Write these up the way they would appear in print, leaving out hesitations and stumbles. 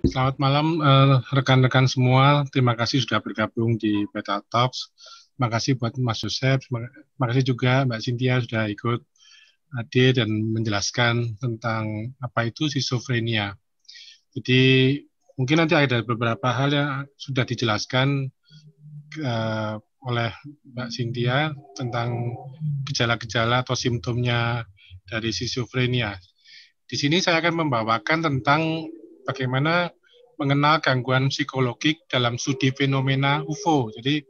Selamat malam rekan-rekan semua. Terima kasih sudah bergabung di Beta Talks. Terima kasih buat Mas Joseph. Terima kasih juga Mbak Cynthia sudah ikut hadir dan menjelaskan tentang apa itu schizophrenia. Jadi mungkin nanti ada beberapa hal yang sudah dijelaskan oleh Mbak Cynthia tentang gejala-gejala atau simptomnya dari schizophrenia. Di sini saya akan membawakan tentang bagaimana mengenal gangguan psikologik dalam studi fenomena UFO. Jadi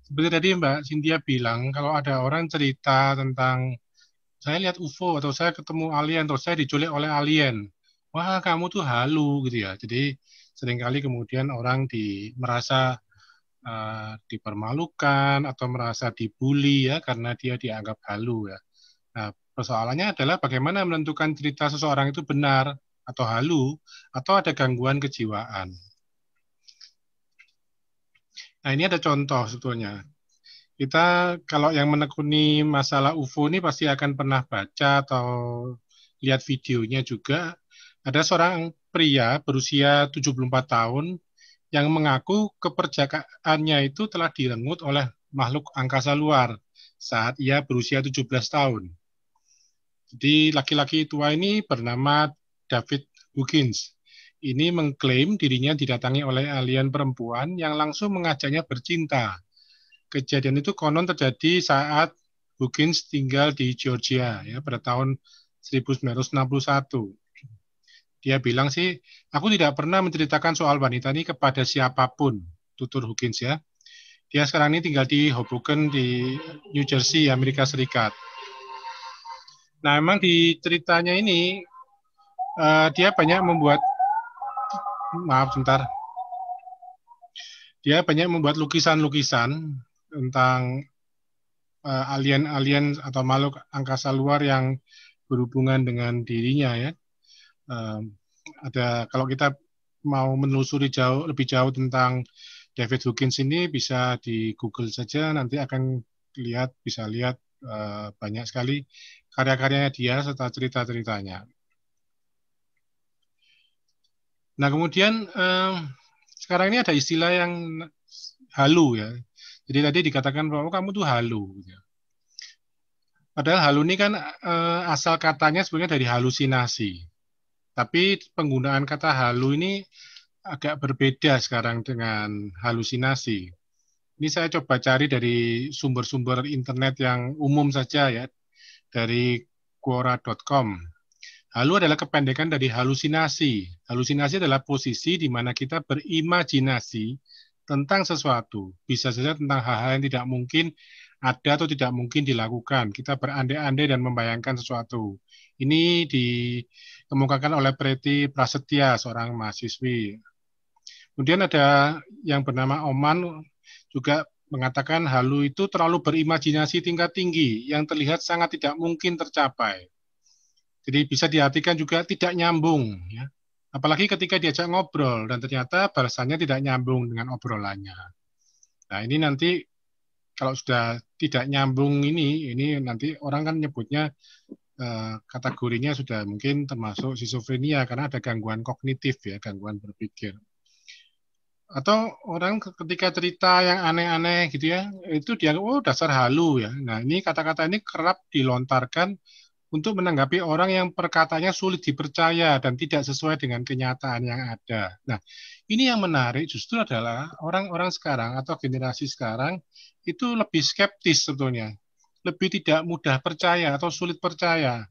seperti tadi Mbak Cynthia bilang, kalau ada orang cerita tentang saya lihat UFO atau saya ketemu alien atau saya diculik oleh alien, wah kamu tuh halu gitu ya. Jadi seringkali kemudian orang merasa dipermalukan atau merasa dibully ya karena dia dianggap halu ya. Nah, persoalannya adalah bagaimana menentukan cerita seseorang itu benar atau halu atau ada gangguan kejiwaan. Nah, ini ada contoh sebetulnya. Kita kalau yang menekuni masalah UFO ini pasti akan pernah baca atau lihat videonya juga. Ada seorang pria berusia 74 tahun yang mengaku keperjakannya itu telah direnggut oleh makhluk angkasa luar saat ia berusia 17 tahun. Jadi laki-laki tua ini bernama David Huggins. Ini mengklaim dirinya didatangi oleh alien perempuan yang langsung mengajaknya bercinta. Kejadian itu konon terjadi saat Huggins tinggal di Georgia ya pada tahun 1961. Dia bilang sih, aku tidak pernah menceritakan soal wanita ini kepada siapapun, tutur Huggins ya. Dia sekarang ini tinggal di Hoboken di New Jersey, Amerika Serikat. Nah, memang di ceritanya ini dia banyak membuat, maaf sebentar, dia banyak membuat lukisan-lukisan tentang alien-alien atau makhluk angkasa luar yang berhubungan dengan dirinya ya. Uh, ada kalau kita mau menelusuri lebih jauh tentang David Huggins ini bisa di Google saja nanti akan bisa lihat banyak sekali karya-karyanya dia serta cerita-ceritanya. Nah kemudian sekarang ini ada istilah yang halu ya. Jadi tadi dikatakan bahwa kamu tuh halu. Padahal halu ini kan asal katanya sebenarnya dari halusinasi. Tapi penggunaan kata halu ini agak berbeda sekarang dengan halusinasi. Ini saya coba cari dari sumber-sumber internet yang umum saja ya, dari quora.com. Halu adalah kependekan dari halusinasi. Halusinasi adalah posisi di mana kita berimajinasi tentang sesuatu. Bisa saja tentang hal-hal yang tidak mungkin ada atau tidak mungkin dilakukan. Kita berandai-andai dan membayangkan sesuatu. Ini dikemukakan oleh Preti Prasetya, seorang mahasiswi. Kemudian ada yang bernama Oman juga mengatakan halu itu terlalu berimajinasi tingkat tinggi yang terlihat sangat tidak mungkin tercapai. Jadi bisa diartikan juga tidak nyambung ya. Apalagi ketika diajak ngobrol dan ternyata balasannya tidak nyambung dengan obrolannya. Nah, ini nanti kalau sudah tidak nyambung ini nanti orang kan nyebutnya kategorinya sudah mungkin termasuk schizophrenia karena ada gangguan kognitif ya, gangguan berpikir. Atau orang ketika cerita yang aneh-aneh gitu ya, itu dia oh dasar halu ya. Nah, ini kata-kata ini kerap dilontarkan untuk menanggapi orang yang perkataannya sulit dipercaya dan tidak sesuai dengan kenyataan yang ada. Nah, ini yang menarik justru adalah orang-orang sekarang atau generasi sekarang itu lebih skeptis sebetulnya, lebih tidak mudah percaya atau sulit percaya.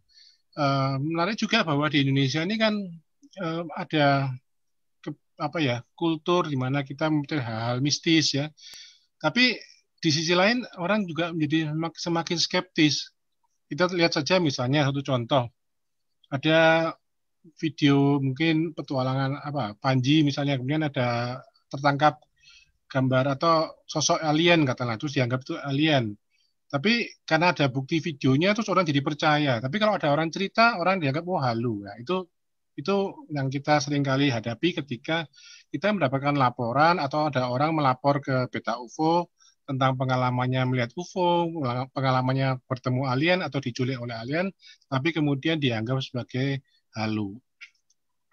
Menarik juga bahwa di Indonesia ini kan ada apa ya kultur di mana kita mempercayai hal-hal mistis ya. Tapi di sisi lain orang juga menjadi semakin skeptis. Kita lihat saja misalnya satu contoh, ada video mungkin petualangan apa Panji misalnya, kemudian ada tertangkap gambar atau sosok alien katakanlah, terus dianggap itu alien. Tapi karena ada bukti videonya terus orang jadi percaya. Tapi kalau ada orang cerita, orang dianggap oh halu. Ya, itu yang kita seringkali hadapi ketika kita mendapatkan laporan atau ada orang melapor ke Beta UFO tentang pengalamannya melihat UFO, pengalamannya bertemu alien atau diculik oleh alien, tapi kemudian dianggap sebagai halu.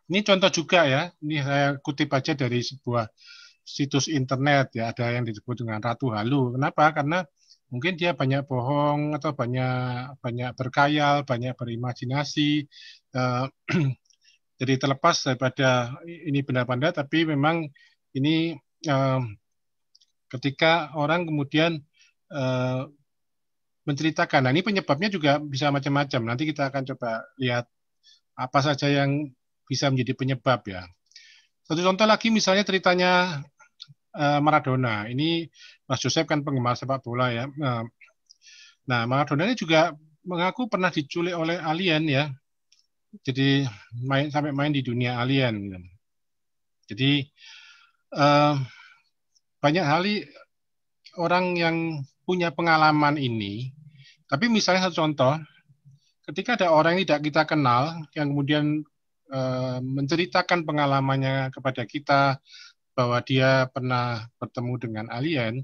Ini contoh juga ya, ini saya kutip aja dari sebuah situs internet ya, ada yang disebut dengan Ratu Halu. Kenapa? Karena mungkin dia banyak bohong atau banyak banyak berkayal, banyak berimajinasi. Eh, jadi terlepas daripada ini benar-benar, tapi memang ini eh, ketika orang kemudian eh, menceritakan. Nah, ini penyebabnya juga bisa macam-macam. Nanti kita akan coba lihat apa saja yang bisa menjadi penyebab ya. Satu contoh lagi misalnya ceritanya Maradona. Ini Mas Joseph kan penggemar sepak bola ya. Nah, Maradona ini juga mengaku pernah diculik oleh alien ya. Jadi sampai main di dunia alien. Jadi eh, banyak hal orang yang punya pengalaman ini. Tapi misalnya satu contoh, ketika ada orang yang tidak kita kenal yang kemudian menceritakan pengalamannya kepada kita bahwa dia pernah bertemu dengan alien,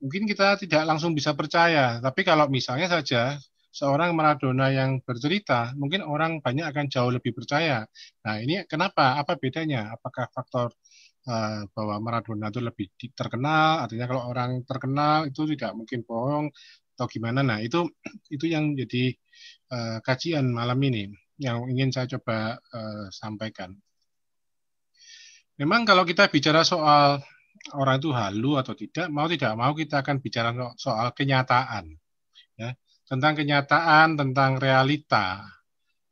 mungkin kita tidak langsung bisa percaya. Tapi kalau misalnya saja seorang Maradona yang bercerita, mungkin orang banyak akan jauh lebih percaya. Nah, ini kenapa? Apa bedanya? Apakah faktor bahwa Maradona itu lebih terkenal, artinya kalau orang terkenal itu tidak mungkin bohong atau gimana? Nah, itu yang jadi kajian malam ini yang ingin saya coba sampaikan. Memang kalau kita bicara soal orang itu halu atau tidak mau kita akan bicara soal kenyataan, ya, tentang kenyataan, tentang realita.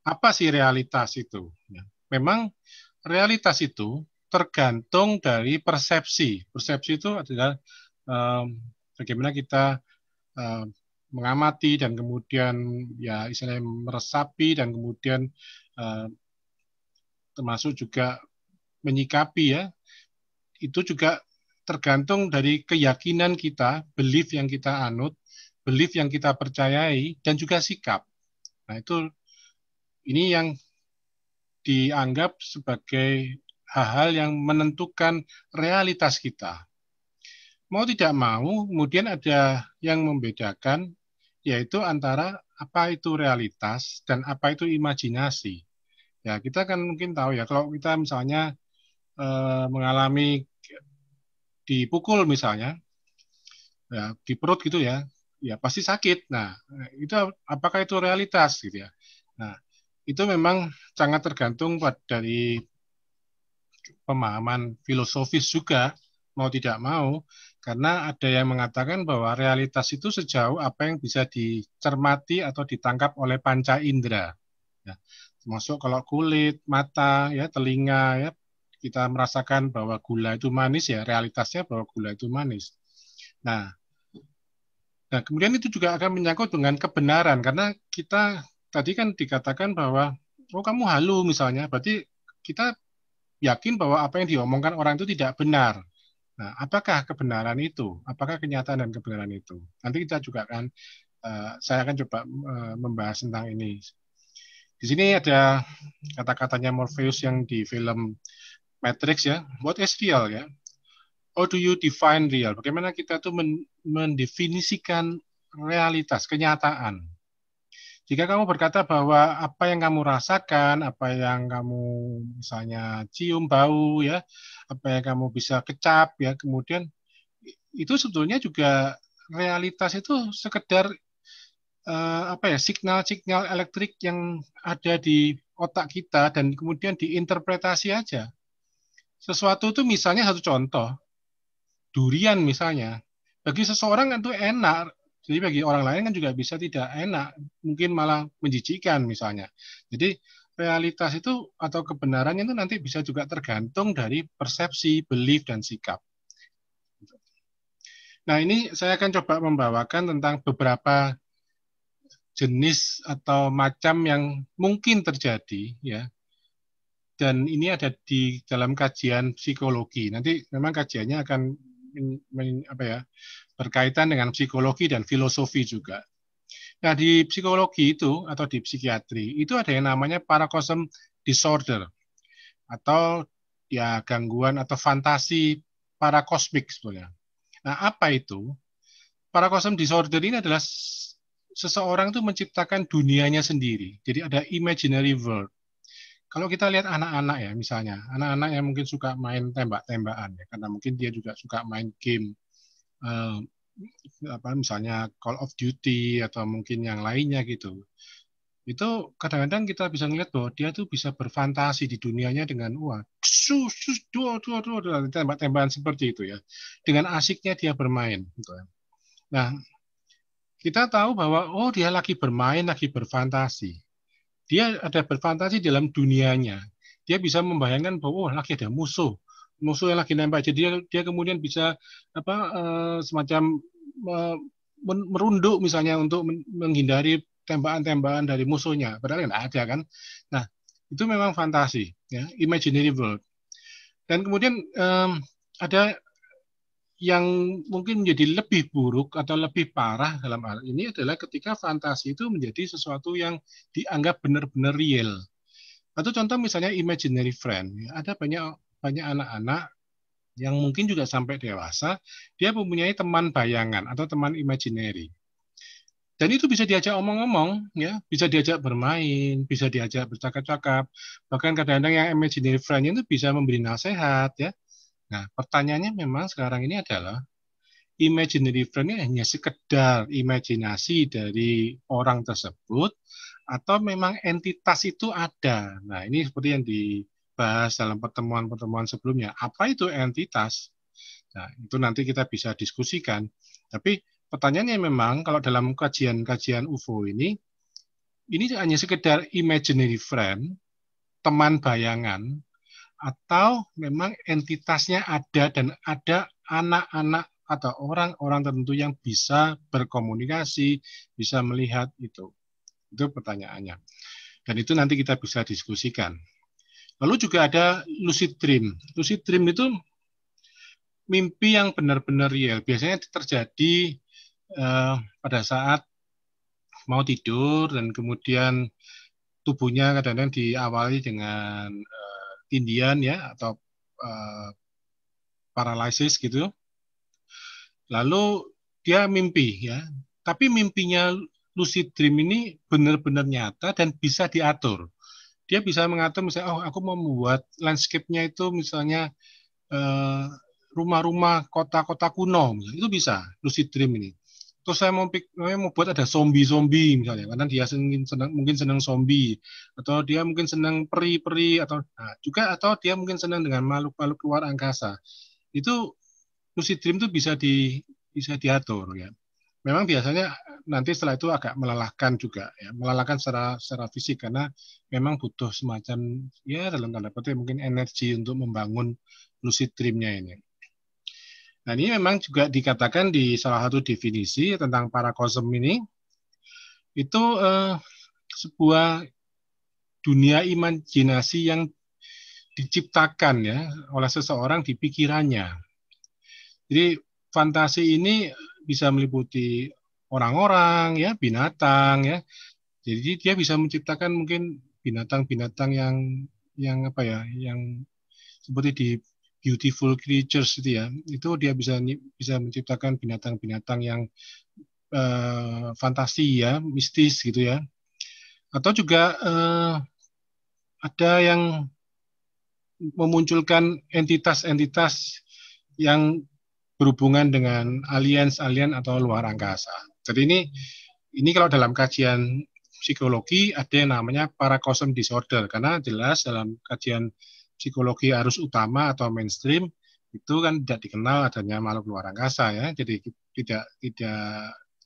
Apa sih realitas itu? Ya. Memang realitas itu tergantung dari persepsi. Persepsi itu adalah bagaimana kita um, mengamati dan kemudian ya istilahnya meresapi dan kemudian uh, termasuk juga menyikapi ya itu juga tergantung dari keyakinan kita, belief yang kita anut, belief yang kita percayai, dan juga sikap. Nah, ini yang dianggap sebagai hal-hal yang menentukan realitas kita. Mau tidak mau, kemudian ada yang membedakan, yaitu antara apa itu realitas dan apa itu imajinasi. Ya, kita kan mungkin tahu ya, kalau kita misalnya mengalami dipukul misalnya, ya, di perut gitu ya, ya pasti sakit. Nah, itu apakah itu realitas gitu ya? Nah, itu memang sangat tergantung dari pemahaman filosofis juga mau tidak mau, karena ada yang mengatakan bahwa realitas itu sejauh apa yang bisa dicermati atau ditangkap oleh panca indera. Ya, termasuk kalau kulit, mata, ya, telinga, ya, kita merasakan bahwa gula itu manis ya, realitasnya bahwa gula itu manis. Nah, Nah, kemudian itu juga akan menyangkut dengan kebenaran karena kita tadi kan dikatakan bahwa oh kamu halu misalnya, berarti kita yakin bahwa apa yang diomongkan orang itu tidak benar. Nah, apakah kebenaran itu? Apakah kenyataan dan kebenaran itu? Nanti kita juga akan saya akan coba membahas tentang ini. Di sini ada kata-katanya Morpheus yang di film Matrix ya. What is real ya? How do you define real? Bagaimana kita tuh mendefinisikan realitas, kenyataan. Jika kamu berkata bahwa apa yang kamu rasakan, apa yang kamu misalnya cium bau ya, apa yang kamu bisa kecap ya, kemudian itu sebetulnya juga realitas itu sekedar apa ya signal-signal elektrik yang ada di otak kita dan kemudian diinterpretasi aja. Sesuatu itu misalnya satu contoh, durian misalnya, bagi seseorang itu enak, jadi bagi orang lain kan juga bisa tidak enak, mungkin malah menjijikkan misalnya. Jadi realitas itu atau kebenarannya itu nanti bisa juga tergantung dari persepsi, belief, dan sikap. Nah, ini saya akan coba membawakan tentang beberapa jenis atau macam yang mungkin terjadi ya. Dan ini ada di dalam kajian psikologi. Nanti memang kajiannya akan apa ya, berkaitan dengan psikologi dan filosofi juga. Nah, di psikologi itu atau di psikiatri itu ada yang namanya paracosm disorder atau ya gangguan atau fantasi parakosmik sebenarnya. Nah, apa itu? Paracosm disorder ini adalah seseorang itu menciptakan dunianya sendiri. Jadi ada imaginary world. Kalau kita lihat anak-anak ya, misalnya anak-anak yang mungkin suka main tembak-tembakan ya, karena mungkin dia juga suka main game eh, apa misalnya Call of Duty atau mungkin yang lainnya gitu. Itu kadang-kadang kita bisa ngeliat bahwa dia tuh bisa berfantasi di dunianya dengan wah, sus, sus, dua, dua, dua, dua, tembak-tembakan seperti itu ya. Dengan asiknya dia bermain. Gitu ya. Nah, kita tahu bahwa oh dia lagi bermain, lagi berfantasi. Dia ada berfantasi dalam dunianya. Dia bisa membayangkan bahwa oh lagi ada musuh, musuh yang lagi nembak. Jadi dia kemudian bisa apa semacam merunduk misalnya untuk menghindari tembakan-tembakan dari musuhnya. Padahal nggak ada kan. Nah itu memang fantasi, ya, imaginary world. Dan kemudian ada yang mungkin menjadi lebih buruk atau lebih parah dalam hal ini adalah ketika fantasi itu menjadi sesuatu yang dianggap benar-benar real. Atau contoh misalnya imaginary friend. Ada banyak banyak anak-anak yang mungkin juga sampai dewasa, dia mempunyai teman bayangan atau teman imaginary. Dan itu bisa diajak omong-omong, ya, bisa diajak bermain, bisa diajak bercakap-cakap. Bahkan kadang-kadang yang imaginary friend itu bisa memberi nasihat, ya. Nah, pertanyaannya memang sekarang ini adalah imaginary friend ini hanya sekedar imajinasi dari orang tersebut atau memang entitas itu ada. Nah, ini seperti yang dibahas dalam pertemuan-pertemuan sebelumnya. Apa itu entitas? Nah, itu nanti kita bisa diskusikan. Tapi pertanyaannya memang kalau dalam kajian-kajian UFO ini hanya sekedar imaginary friend, teman bayangan, atau memang entitasnya ada dan ada anak-anak atau orang-orang tertentu yang bisa berkomunikasi, bisa melihat itu. Itu pertanyaannya. Dan itu nanti kita bisa diskusikan. Lalu juga ada lucid dream. Lucid dream itu mimpi yang benar-benar real. Biasanya terjadi pada saat mau tidur dan kemudian tubuhnya kadang-kadang diawali dengan tindian ya atau paralisis gitu. Lalu dia mimpi ya. Tapi mimpinya lucid dream ini benar-benar nyata dan bisa diatur. Dia bisa mengatur misalnya, oh aku mau membuat landscape-nya itu misalnya eh, rumah-rumah kota-kota kuno, misalnya. Itu bisa lucid dream ini. Terus saya mau buat ada zombie-zombie misalnya, karena dia mungkin senang zombie, atau dia mungkin senang peri-peri, atau nah, juga atau dia mungkin senang dengan makhluk-makhluk luar angkasa. Itu lucid dream itu bisa diatur ya. Memang biasanya nanti setelah itu agak melelahkan juga ya, melelahkan secara fisik karena memang butuh semacam ya dalam tanda petik mungkin energi untuk membangun lucid dream-nya ini. Nah, ini memang juga dikatakan di salah satu definisi tentang parakosm ini itu sebuah dunia imajinasi yang diciptakan ya oleh seseorang di pikirannya. Jadi fantasi ini bisa meliputi orang-orang ya, binatang ya. Jadi dia bisa menciptakan mungkin binatang-binatang yang apa ya, yang seperti di Beautiful Creatures itu ya. Itu dia bisa menciptakan binatang-binatang yang fantasi ya, mistis gitu ya. Atau juga ada yang memunculkan entitas-entitas yang berhubungan dengan aliens-alien atau luar angkasa. Jadi ini kalau dalam kajian psikologi ada yang namanya paracosm disorder karena jelas dalam kajian psikologi arus utama atau mainstream itu kan tidak dikenal adanya makhluk luar angkasa ya. Jadi tidak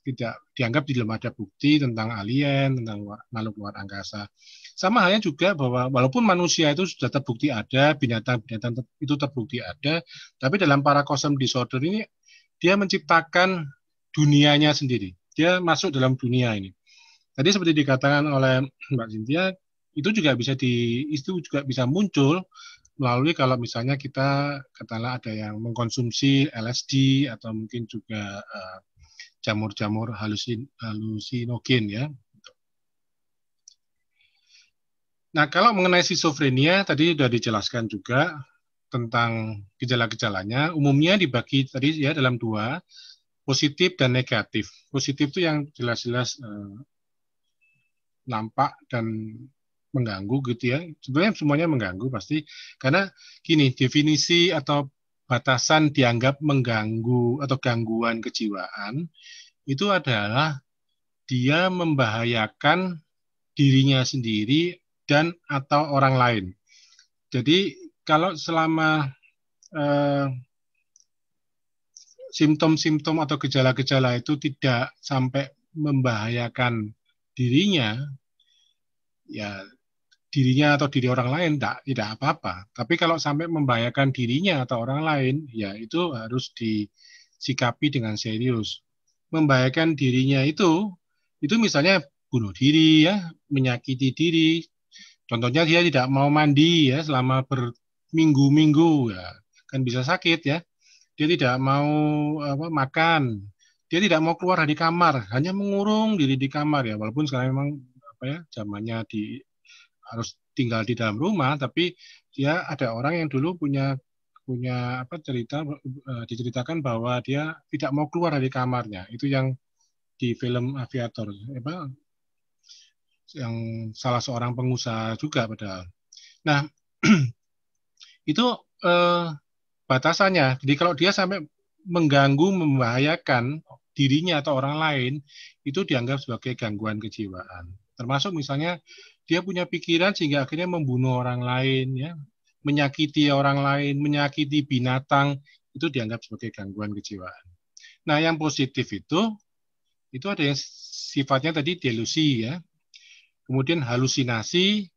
tidak dianggap belum ada bukti tentang alien, tentang makhluk luar angkasa. Sama halnya juga bahwa walaupun manusia itu sudah terbukti ada, binatang-binatang itu terbukti ada, tapi dalam paracosm disorder ini dia menciptakan dunianya sendiri. Dia masuk dalam dunia ini. Tadi seperti dikatakan oleh Mbak Cynthia, itu juga bisa muncul melalui kalau misalnya kita katakanlah ada yang mengkonsumsi LSD atau mungkin juga jamur-jamur halusinogen ya. Nah, kalau mengenai skizofrenia tadi sudah dijelaskan juga tentang gejala-gejalanya. Umumnya dibagi tadi ya dalam dua, positif dan negatif. Positif itu yang jelas-jelas nampak dan mengganggu gitu ya. Sebenarnya semuanya mengganggu pasti, karena gini, definisi atau batasan dianggap mengganggu atau gangguan kejiwaan itu adalah dia membahayakan dirinya sendiri dan atau orang lain. Jadi kalau selama eh, simptom-simptom atau gejala-gejala itu tidak sampai membahayakan dirinya, ya dirinya atau diri orang lain tidak apa-apa. Tapi kalau sampai membahayakan dirinya atau orang lain, ya itu harus disikapi dengan serius. Membahayakan dirinya itu misalnya bunuh diri ya, menyakiti diri. Contohnya dia tidak mau mandi ya selama berminggu-minggu ya, kan bisa sakit ya. Dia tidak mau makan. Dia tidak mau keluar dari kamar, hanya mengurung diri di kamar ya. Walaupun sekarang memang zamannya harus tinggal di dalam rumah, tapi dia ada orang yang dulu punya punya cerita diceritakan bahwa dia tidak mau keluar dari kamarnya. Itu yang di film Aviator, yang salah seorang pengusaha juga padahal. Nah, itu eh, batasannya. Jadi kalau dia sampai mengganggu, membahayakan dirinya atau orang lain, itu dianggap sebagai gangguan kejiwaan. Termasuk misalnya dia punya pikiran sehingga akhirnya membunuh orang lain, ya, menyakiti orang lain, menyakiti binatang, itu dianggap sebagai gangguan kejiwaan. Nah, yang positif itu ada yang sifatnya tadi delusi, ya, kemudian halusinasi,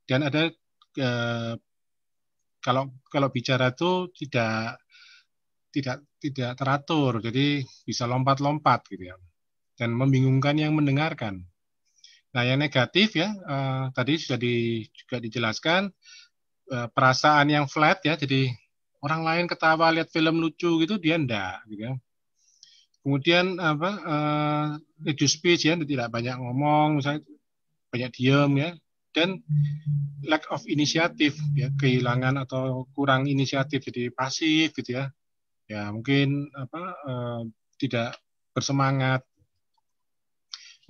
dan ada eh, kalau bicara itu tidak teratur, jadi bisa lompat-lompat gitu ya, dan membingungkan yang mendengarkan. Nah, yang negatif ya tadi sudah juga dijelaskan, perasaan yang flat ya, jadi orang lain ketawa lihat film lucu gitu dia enggak gitu ya. Kemudian reduced speech ya, tidak banyak ngomong, misalnya banyak diem ya, dan lack of initiative ya, kehilangan atau kurang inisiatif, jadi pasif gitu ya. Ya mungkin tidak bersemangat.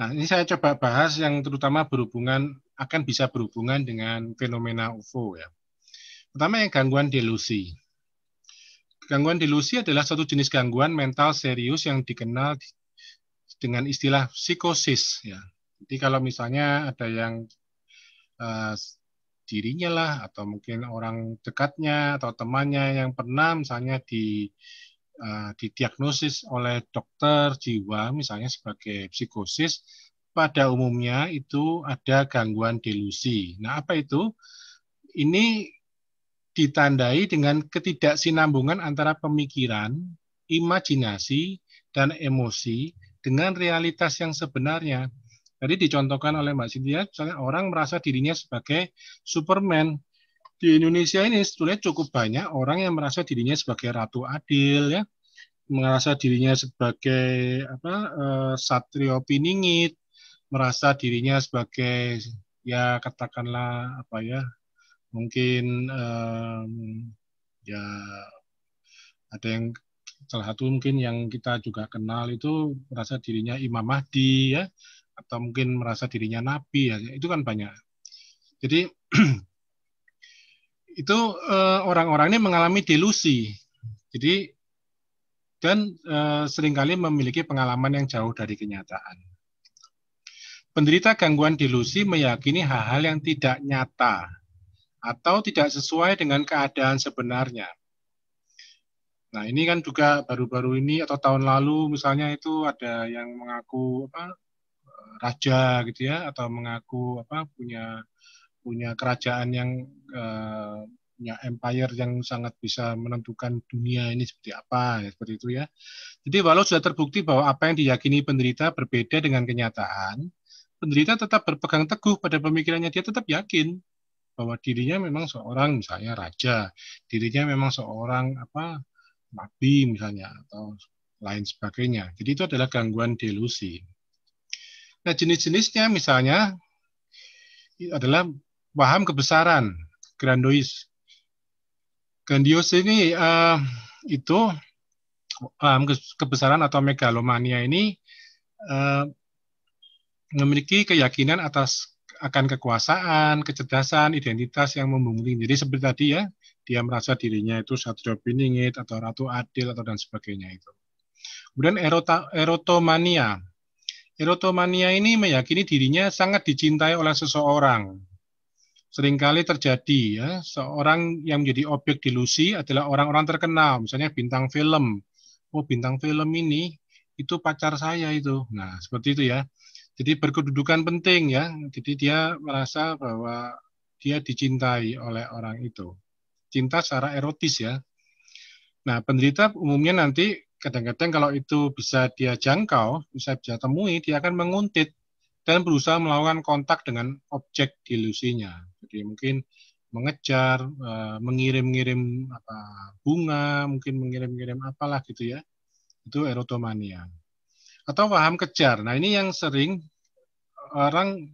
Nah, ini saya coba bahas yang terutama akan bisa berhubungan dengan fenomena UFO ya. Pertama yang gangguan delusi. Gangguan delusi adalah suatu jenis gangguan mental serius yang dikenal dengan istilah psikosis ya. Jadi kalau misalnya ada yang uh, dirinya lah atau mungkin orang dekatnya atau temannya yang pernah misalnya didiagnosis oleh dokter jiwa misalnya sebagai psikosis, pada umumnya itu ada gangguan delusi. Nah, apa itu? Ini ditandai dengan ketidaksinambungan antara pemikiran, imajinasi, dan emosi dengan realitas yang sebenarnya. Tadi dicontohkan oleh Mbak Cynthia, misalnya orang merasa dirinya sebagai Superman. Di Indonesia ini sebetulnya cukup banyak orang yang merasa dirinya sebagai Ratu Adil, ya, merasa dirinya sebagai Satrio Piningit, merasa dirinya sebagai ya katakanlah mungkin ya ada yang salah satu mungkin yang kita juga kenal itu merasa dirinya Imam Mahdi ya, atau mungkin merasa dirinya Nabi ya, itu kan banyak. Jadi itu orang-orang ini mengalami delusi. Jadi dan seringkali memiliki pengalaman yang jauh dari kenyataan. Penderita gangguan delusi meyakini hal-hal yang tidak nyata atau tidak sesuai dengan keadaan sebenarnya. Nah, ini kan juga baru-baru ini atau tahun lalu misalnya itu ada yang mengaku raja gitu ya, atau mengaku punya punya kerajaan yang punya empire yang sangat bisa menentukan dunia ini seperti apa ya, seperti itu ya. Jadi walau sudah terbukti bahwa apa yang diyakini penderita berbeda dengan kenyataan, penderita tetap berpegang teguh pada pemikirannya. Dia tetap yakin bahwa dirinya memang seorang misalnya raja, dirinya memang seorang nabi misalnya atau lain sebagainya. Jadi itu adalah gangguan delusi. Nah, jenis-jenisnya misalnya adalah paham kebesaran, grandios. Grandios ini itu paham kebesaran atau megalomania ini memiliki keyakinan atas akan kekuasaan, kecerdasan, identitas yang membumi. Jadi seperti tadi ya, dia merasa dirinya itu Satrio Piningit atau Ratu Adil atau dan sebagainya itu. Kemudian erotomania. Erotomania ini meyakini dirinya sangat dicintai oleh seseorang. Seringkali terjadi ya, seorang yang menjadi objek delusi adalah orang-orang terkenal, misalnya bintang film. Oh, bintang film ini itu pacar saya itu. Nah, seperti itu ya. Jadi berkedudukan penting ya. Jadi dia merasa bahwa dia dicintai oleh orang itu. Cinta secara erotis ya. Nah, penderita umumnya nanti kadang-kadang kalau itu bisa dia jangkau, bisa temui, dia akan menguntit dan berusaha melakukan kontak dengan objek delusinya. Jadi mungkin mengejar, mengirim-ngirim bunga, mungkin mengirim-ngirim apalah gitu ya. Itu erotomania. Atau paham kejar. Nah, ini yang sering orang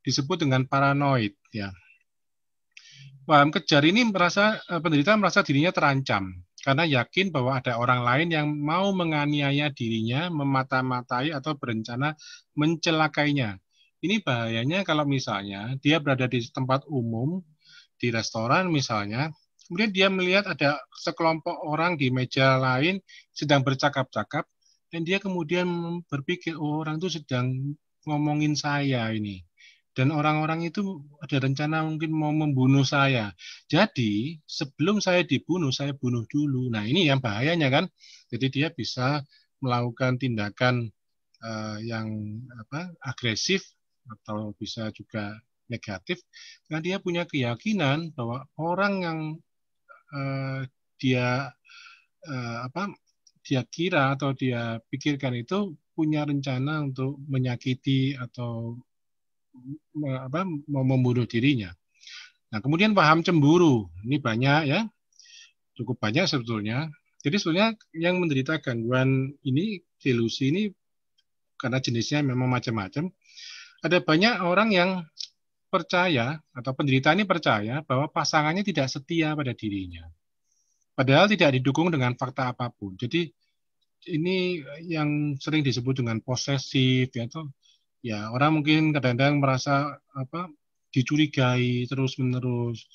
disebut dengan paranoid ya. Paham kejar ini penderita merasa dirinya terancam karena yakin bahwa ada orang lain yang mau menganiaya dirinya, memata-matai atau berencana mencelakainya. Ini bahayanya kalau misalnya dia berada di tempat umum, di restoran misalnya, kemudian dia melihat ada sekelompok orang di meja lain sedang bercakap-cakap, dan dia kemudian berpikir, oh, orang itu sedang ngomongin saya ini. Dan orang-orang itu ada rencana mungkin mau membunuh saya. Jadi sebelum saya dibunuh, saya bunuh dulu. Nah, ini yang bahayanya kan. Jadi dia bisa melakukan tindakan yang agresif atau bisa juga negatif. Karena dia punya keyakinan bahwa orang yang dia dia kira atau dia pikirkan itu punya rencana untuk menyakiti atau mau membunuh dirinya. Nah, kemudian paham cemburu. Ini banyak ya, cukup banyak sebetulnya. Jadi sebetulnya yang menderita gangguan ini, delusi ini, karena jenisnya memang macam-macam, ada banyak orang yang percaya atau penderita ini percaya bahwa pasangannya tidak setia pada dirinya. Padahal tidak didukung dengan fakta apapun. Jadi ini yang sering disebut dengan posesif ya, atau ya orang mungkin kadang-kadang merasa dicurigai terus-menerus,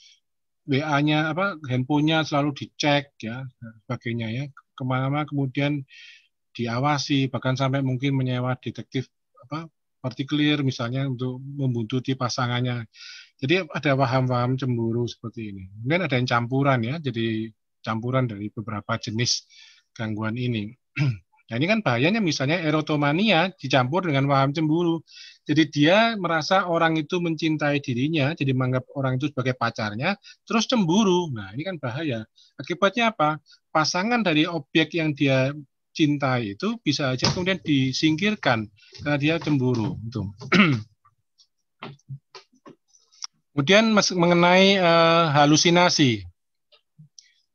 WA-nya handphonenya selalu dicek ya, sebagainya ya, kemana-mana kemudian diawasi, bahkan sampai mungkin menyewa detektif partikelir misalnya untuk membuntuti pasangannya. Jadi ada paham-paham cemburu seperti ini. Kemudian ada yang campuran ya, jadi campuran dari beberapa jenis gangguan ini. Nah, ini kan bahayanya misalnya erotomania dicampur dengan paham cemburu. Jadi dia merasa orang itu mencintai dirinya, jadi menganggap orang itu sebagai pacarnya, terus cemburu. Nah, ini kan bahaya. Akibatnya apa? Pasangan dari objek yang dia cintai itu bisa aja kemudian disingkirkan karena dia cemburu. Kemudian mengenai halusinasi.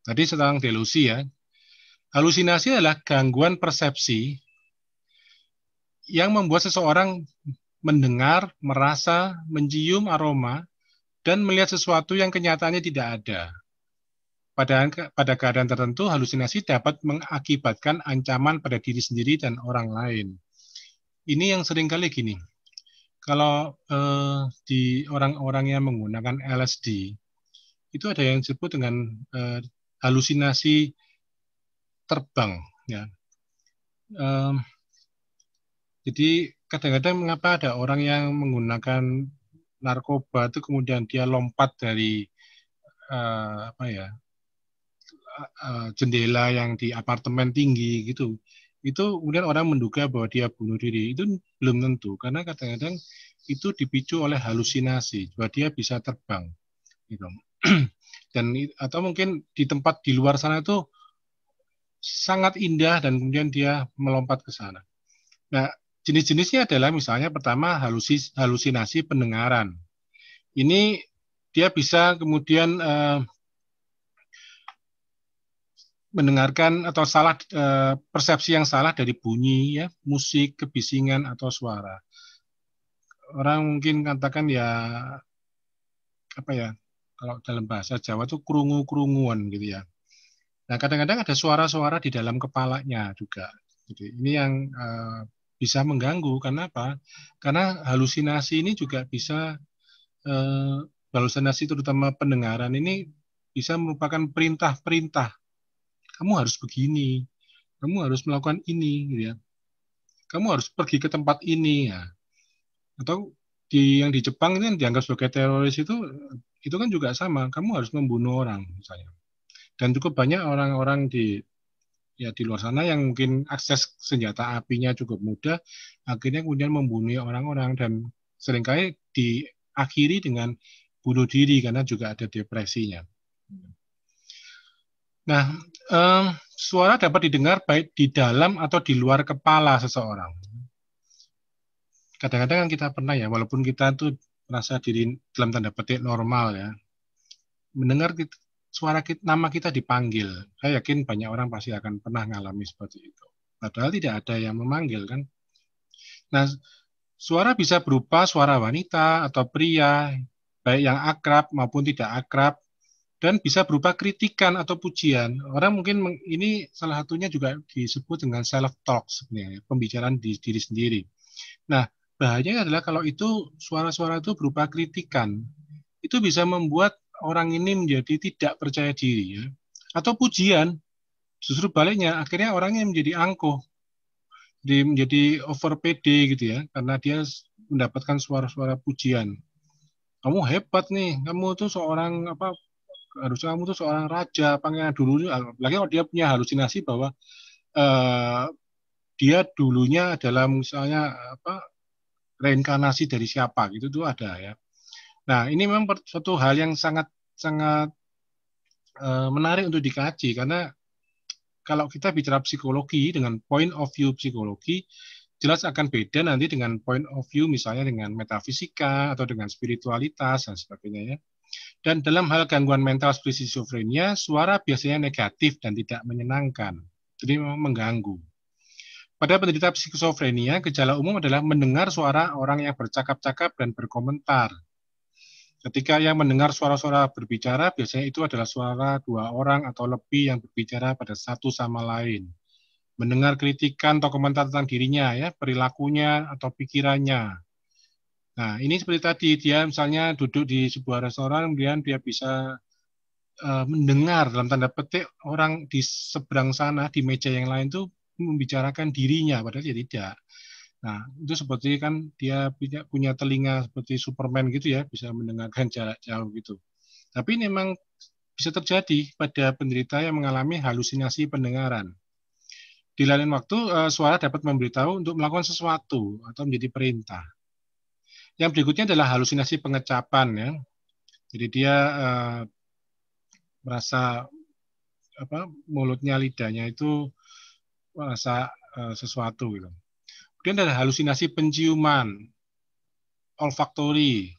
Tadi tentang delusi ya. Halusinasi adalah gangguan persepsi yang membuat seseorang mendengar, merasa, mencium aroma, dan melihat sesuatu yang kenyataannya tidak ada. Pada keadaan tertentu, halusinasi dapat mengakibatkan ancaman pada diri sendiri dan orang lain. Ini yang seringkali gini, kalau di orang-orang yang menggunakan LSD, itu ada yang disebut dengan halusinasi terbang. Ya. Jadi kadang-kadang mengapa ada orang yang menggunakan narkoba itu kemudian dia lompat dari jendela yang di apartemen tinggi gitu. Itu kemudian orang menduga bahwa dia bunuh diri. Itu belum tentu karena kadang-kadang itu dipicu oleh halusinasi bahwa dia bisa terbang gitu. Dan atau mungkin di tempat di luar sana itu sangat indah dan kemudian dia melompat ke sana. Nah, jenis-jenisnya adalah misalnya pertama halusinasi pendengaran. Ini dia bisa kemudian mendengarkan atau persepsi yang salah dari bunyi ya, musik, kebisingan atau suara. Orang mungkin katakan ya kalau dalam bahasa Jawa itu krungu-krunguan gitu ya. Nah, kadang-kadang ada suara-suara di dalam kepalanya juga. Jadi ini yang bisa mengganggu. Karena apa? Karena halusinasi ini juga bisa halusinasi terutama pendengaran ini bisa merupakan perintah-perintah. Kamu harus begini, kamu harus melakukan ini, gitu ya. Kamu harus pergi ke tempat ini, ya. Atau yang di Jepang ini yang dianggap sebagai teroris itu kan juga sama. Kamu harus membunuh orang, misalnya. Dan cukup banyak orang-orang di luar sana yang mungkin akses senjata apinya cukup mudah, akhirnya kemudian membunuh orang-orang dan seringkali diakhiri dengan bunuh diri karena juga ada depresinya. Nah, suara dapat didengar baik di dalam atau di luar kepala seseorang. Kadang-kadang kan kita pernah ya, walaupun kita tuh merasa diri dalam tanda petik normal ya, mendengar suara nama kita dipanggil. Saya yakin banyak orang pasti akan pernah mengalami seperti itu. Padahal tidak ada yang memanggil kan. Nah, suara bisa berupa suara wanita atau pria, baik yang akrab maupun tidak akrab, dan bisa berupa kritikan atau pujian. Orang mungkin ini salah satunya juga disebut dengan self-talk sebenarnya, pembicaraan di diri sendiri. Nah, bahayanya adalah kalau itu suara-suara itu berupa kritikan, itu bisa membuat orang ini menjadi tidak percaya diri ya. Atau pujian, justru baliknya akhirnya orangnya menjadi angkuh, menjadi over PD gitu ya, karena dia mendapatkan suara-suara pujian. Kamu hebat nih, kamu tuh seorang apa harusnya kamu tuh seorang raja, pangeran dulu, lagi kalau dia punya halusinasi bahwa eh, dia dulunya adalah misalnya apa reinkarnasi dari siapa gitu tuh ada ya. Nah, ini memang suatu hal yang sangat sangat menarik untuk dikaji karena kalau kita bicara psikologi dengan point of view psikologi jelas akan beda nanti dengan point of view misalnya dengan metafisika atau dengan spiritualitas dan sebagainya ya. Dan dalam hal gangguan mental seperti skizofrenia, suara biasanya negatif dan tidak menyenangkan. Jadi memang mengganggu. Pada penderita skizofrenia, gejala umum adalah mendengar suara orang yang bercakap-cakap dan berkomentar. Ketika yang mendengar suara-suara berbicara, biasanya itu adalah suara dua orang atau lebih yang berbicara pada satu sama lain. Mendengar kritikan atau komentar tentang dirinya, ya, perilakunya atau pikirannya. Nah, ini seperti tadi, dia misalnya duduk di sebuah restoran, kemudian dia bisa mendengar dalam tanda petik orang di seberang sana, di meja yang lain tuh membicarakan dirinya, padahal dia tidak. Nah, itu seperti kan dia punya telinga seperti Superman gitu ya, bisa mendengarkan jarak jauh gitu. Tapi ini memang bisa terjadi pada penderita yang mengalami halusinasi pendengaran. Di lain waktu, suara dapat memberitahu untuk melakukan sesuatu atau menjadi perintah. Yang berikutnya adalah halusinasi pengecapan ya. Jadi dia merasa apa mulutnya lidahnya itu merasa sesuatu gitu. Kemudian ada halusinasi penciuman, olfaktori.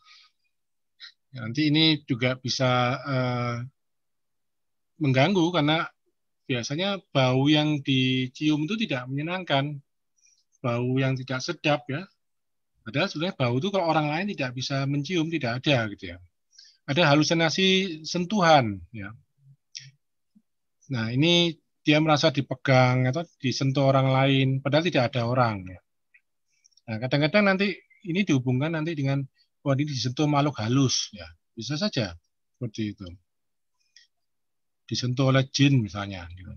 Nanti ini juga bisa mengganggu karena biasanya bau yang dicium itu tidak menyenangkan, bau yang tidak sedap ya. Padahal sebenarnya bau itu kalau orang lain tidak bisa mencium tidak ada gitu ya. Ada halusinasi sentuhan ya. Nah ini dia merasa dipegang atau disentuh orang lain, padahal tidak ada orang. Ya. Nah kadang-kadang nanti ini dihubungkan nanti dengan wah ini disentuh makhluk halus ya, bisa saja seperti itu. Disentuh oleh jin misalnya. Gitu.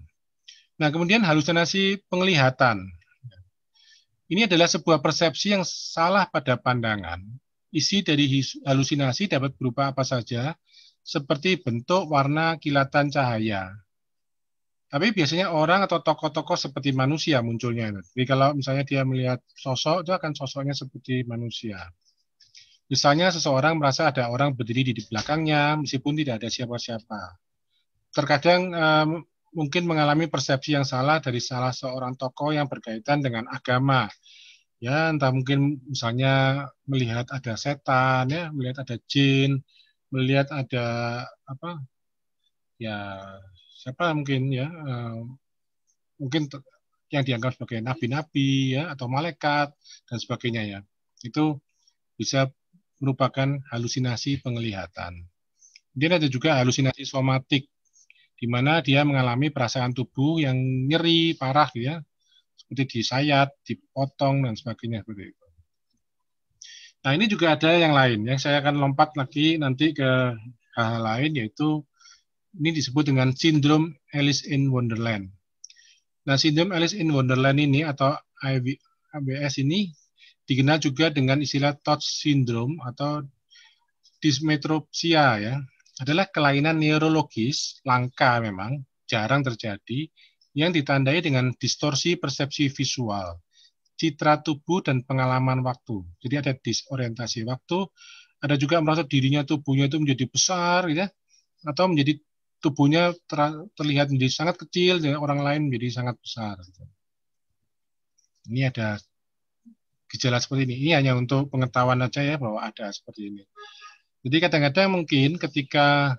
Nah kemudian halusinasi penglihatan. Ini adalah sebuah persepsi yang salah pada pandangan. Isi dari halusinasi dapat berupa apa saja, seperti bentuk, warna, kilatan cahaya. Tapi biasanya orang atau tokoh-tokoh seperti manusia munculnya. Jadi kalau misalnya dia melihat sosok, itu akan sosoknya seperti manusia. Misalnya seseorang merasa ada orang berdiri di belakangnya, meskipun tidak ada siapa-siapa. Terkadang mungkin mengalami persepsi yang salah dari salah seorang tokoh yang berkaitan dengan agama. Ya, entah mungkin misalnya melihat ada setan, ya, melihat ada jin, melihat ada apa, ya siapa mungkin ya, mungkin yang dianggap sebagai nabi-nabi ya atau malaikat dan sebagainya ya. Itu bisa merupakan halusinasi penglihatan. Kemudian ada juga halusinasi somatik, di mana dia mengalami perasaan tubuh yang nyeri parah gitu ya, seperti disayat, dipotong dan sebagainya seperti itu. Nah, ini juga ada yang lain yang saya akan lompat lagi nanti ke hal lain, yaitu ini disebut dengan sindrom Alice in Wonderland. Nah, sindrom Alice in Wonderland ini atau ABS ini dikenal juga dengan istilah Touch syndrome atau dysmetropsia ya. Adalah kelainan neurologis langka memang, jarang terjadi, yang ditandai dengan distorsi persepsi visual, citra tubuh dan pengalaman waktu. Jadi ada disorientasi waktu, ada juga merasa dirinya tubuhnya itu menjadi besar gitu ya, atau menjadi tubuhnya terlihat menjadi sangat kecil dan orang lain menjadi sangat besar. Ini ada gejala seperti ini. Ini hanya untuk pengetahuan saja ya bahwa ada seperti ini. Jadi kadang-kadang mungkin ketika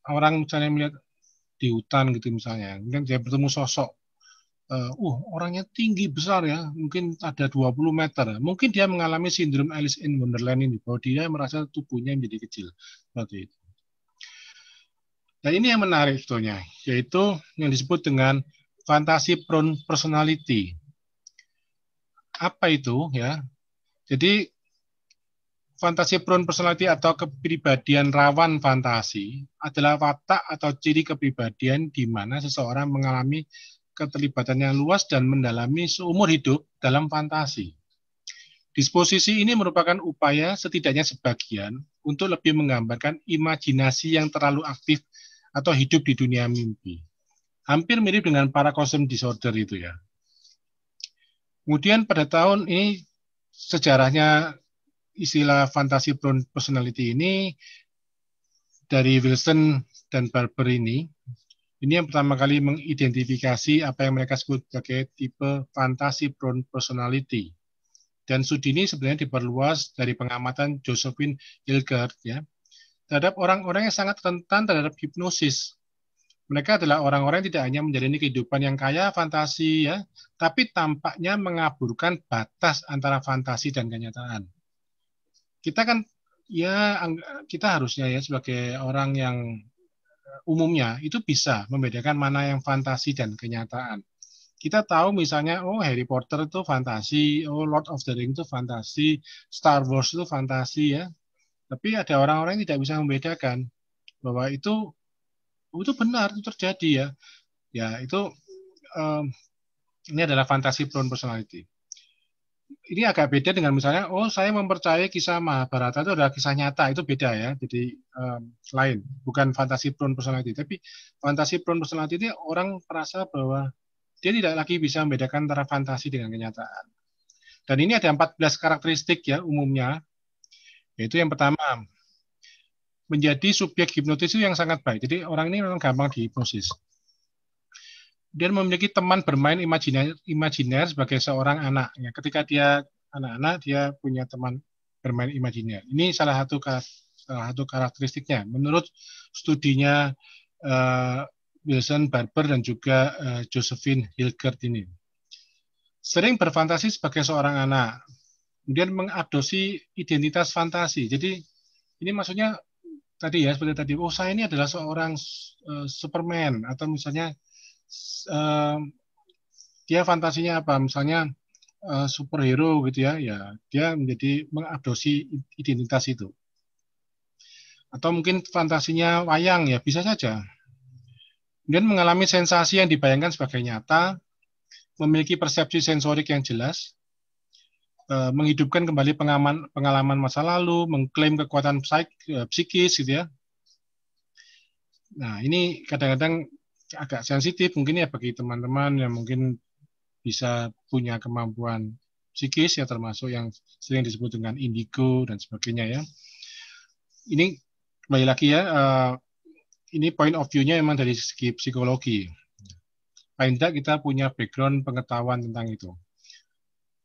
orang misalnya melihat di hutan gitu misalnya, mungkin dia bertemu sosok, orangnya tinggi besar ya, mungkin ada 20 meter. Mungkin dia mengalami sindrom Alice in Wonderland ini, bahwa dia merasa tubuhnya menjadi kecil. Seperti itu. Nah, ini yang menarik sebetulnya, yaitu yang disebut dengan fantasi prone personality. Apa itu ya? Jadi fantasi prone personality atau kepribadian rawan fantasi adalah watak atau ciri kepribadian di mana seseorang mengalami keterlibatan yang luas dan mendalami seumur hidup dalam fantasi. Disposisi ini merupakan upaya setidaknya sebagian untuk lebih menggambarkan imajinasi yang terlalu aktif atau hidup di dunia mimpi. Hampir mirip dengan paracosm disorder itu ya. Kemudian pada tahun ini sejarahnya istilah fantasi prone personality ini dari Wilson dan Barber ini yang pertama kali mengidentifikasi apa yang mereka sebut sebagai tipe fantasi prone personality. Dan studi ini sebenarnya diperluas dari pengamatan Josephine Hilgard ya, terhadap orang-orang yang sangat rentan terhadap hipnosis. Mereka adalah orang-orang yang tidak hanya menjalani kehidupan yang kaya fantasi ya, tapi tampaknya mengaburkan batas antara fantasi dan kenyataan. Kita kan ya, kita harusnya ya sebagai orang yang umumnya itu bisa membedakan mana yang fantasi dan kenyataan. Kita tahu misalnya, oh Harry Potter itu fantasi, oh Lord of the Rings itu fantasi, Star Wars itu fantasi ya. Tapi ada orang-orang yang tidak bisa membedakan bahwa itu benar, itu terjadi ya. Ya itu ini adalah fantasi prone personality. Ini agak beda dengan misalnya, oh saya mempercayai kisah Mahabharata itu adalah kisah nyata, itu beda ya. Jadi lain, bukan fantasi prone personality. Tapi fantasi prone personality ini orang merasa bahwa dia tidak lagi bisa membedakan antara fantasi dengan kenyataan. Dan ini ada 14 karakteristik ya umumnya. Yaitu yang pertama, menjadi subjek hipnotis itu yang sangat baik. Jadi orang ini memang gampang dihipnosis. Dia memiliki teman bermain imajiner sebagai seorang anak. Ya, ketika dia anak-anak, dia punya teman bermain imajiner. Ini salah satu karakteristiknya. Menurut studinya Wilson, Barber, dan juga Josephine Hilgard ini. Sering berfantasi sebagai seorang anak. Kemudian mengadopsi identitas fantasi. Jadi ini maksudnya tadi ya, seperti tadi, oh saya ini adalah seorang Superman. Atau misalnya dia fantasinya apa? Misalnya superhero gitu ya, dia menjadi mengadopsi identitas itu. Atau mungkin fantasinya wayang ya, bisa saja. Kemudian mengalami sensasi yang dibayangkan sebagai nyata, memiliki persepsi sensorik yang jelas, menghidupkan kembali pengalaman masa lalu, mengklaim kekuatan psikis gitu ya. Nah, ini kadang-kadang agak sensitif mungkin ya bagi teman-teman yang mungkin bisa punya kemampuan psikis ya, termasuk yang sering disebut dengan indigo dan sebagainya ya. Ini kembali lagi ya, ini point of view-nya memang dari segi psikologi. Paling tidak kita punya background pengetahuan tentang itu.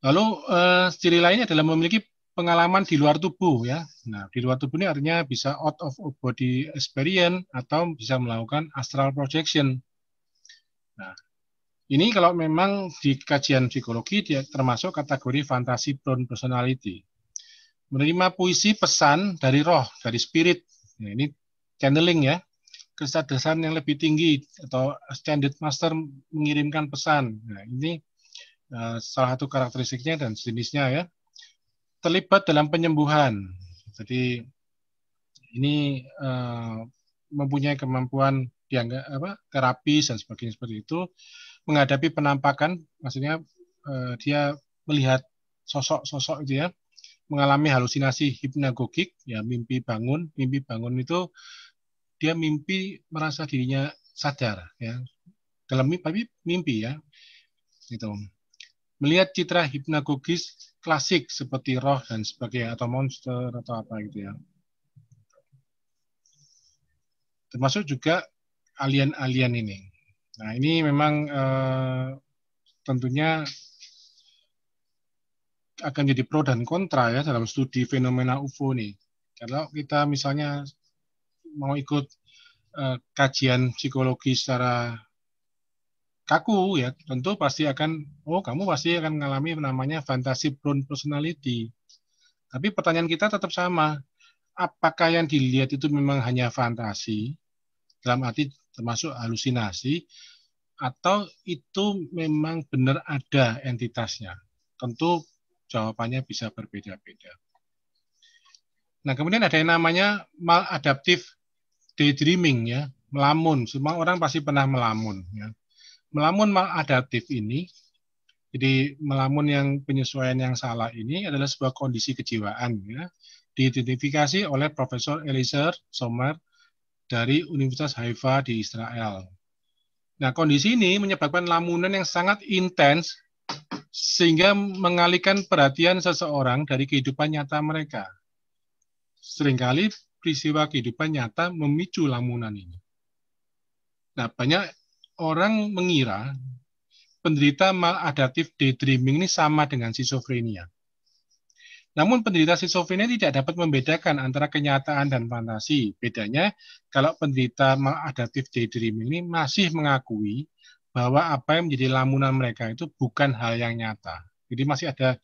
Lalu ciri lainnya adalah memiliki pengalaman di luar tubuh ya. Nah, di luar tubuh ini artinya bisa out of body experience atau bisa melakukan astral projection. Nah, ini kalau memang di kajian psikologi dia termasuk kategori fantasi prone personality. Menerima puisi pesan dari roh, dari spirit. Nah, ini channeling ya. kecerdasan yang lebih tinggi atau standard master mengirimkan pesan. Nah, ini salah satu karakteristiknya dan jenisnya ya. Terlibat dalam penyembuhan. Jadi ini mempunyai kemampuan dianggap terapis dan sebagainya seperti itu, menghadapi penampakan, maksudnya dia melihat sosok-sosok itu ya, mengalami halusinasi hipnagogik, ya mimpi bangun itu dia mimpi merasa dirinya sadar ya, dalam mimpi ya, gitu. Melihat citra hipnagogis klasik seperti roh dan sebagainya atau monster atau apa gitu ya. Termasuk juga alien-alien ini. Nah, ini memang tentunya akan jadi pro dan kontra ya dalam studi fenomena UFO nih. Kalau kita misalnya mau ikut kajian psikologi secara kaku ya, tentu pasti kamu pasti akan mengalami namanya fantasy prone personality. Tapi pertanyaan kita tetap sama, apakah yang dilihat itu memang hanya fantasi, dalam arti termasuk halusinasi, atau itu memang benar ada entitasnya? Tentu jawabannya bisa berbeda-beda. Nah, kemudian ada yang namanya maladaptive daydreaming ya, melamun. Semua orang pasti pernah melamun ya. Melamun maladaptif ini, jadi melamun yang penyesuaian yang salah ini adalah sebuah kondisi kejiwaan ya, diidentifikasi oleh Profesor Eliezer Sommer dari Universitas Haifa di Israel. Nah, kondisi ini menyebabkan lamunan yang sangat intens sehingga mengalihkan perhatian seseorang dari kehidupan nyata mereka. Seringkali peristiwa kehidupan nyata memicu lamunan ini. Nah, banyak orang mengira penderita maladaptive daydreaming ini sama dengan schizophrenia. Namun penderita schizophrenia tidak dapat membedakan antara kenyataan dan fantasi. Bedanya kalau penderita maladaptive daydreaming ini masih mengakui bahwa apa yang menjadi lamunan mereka itu bukan hal yang nyata. Jadi masih ada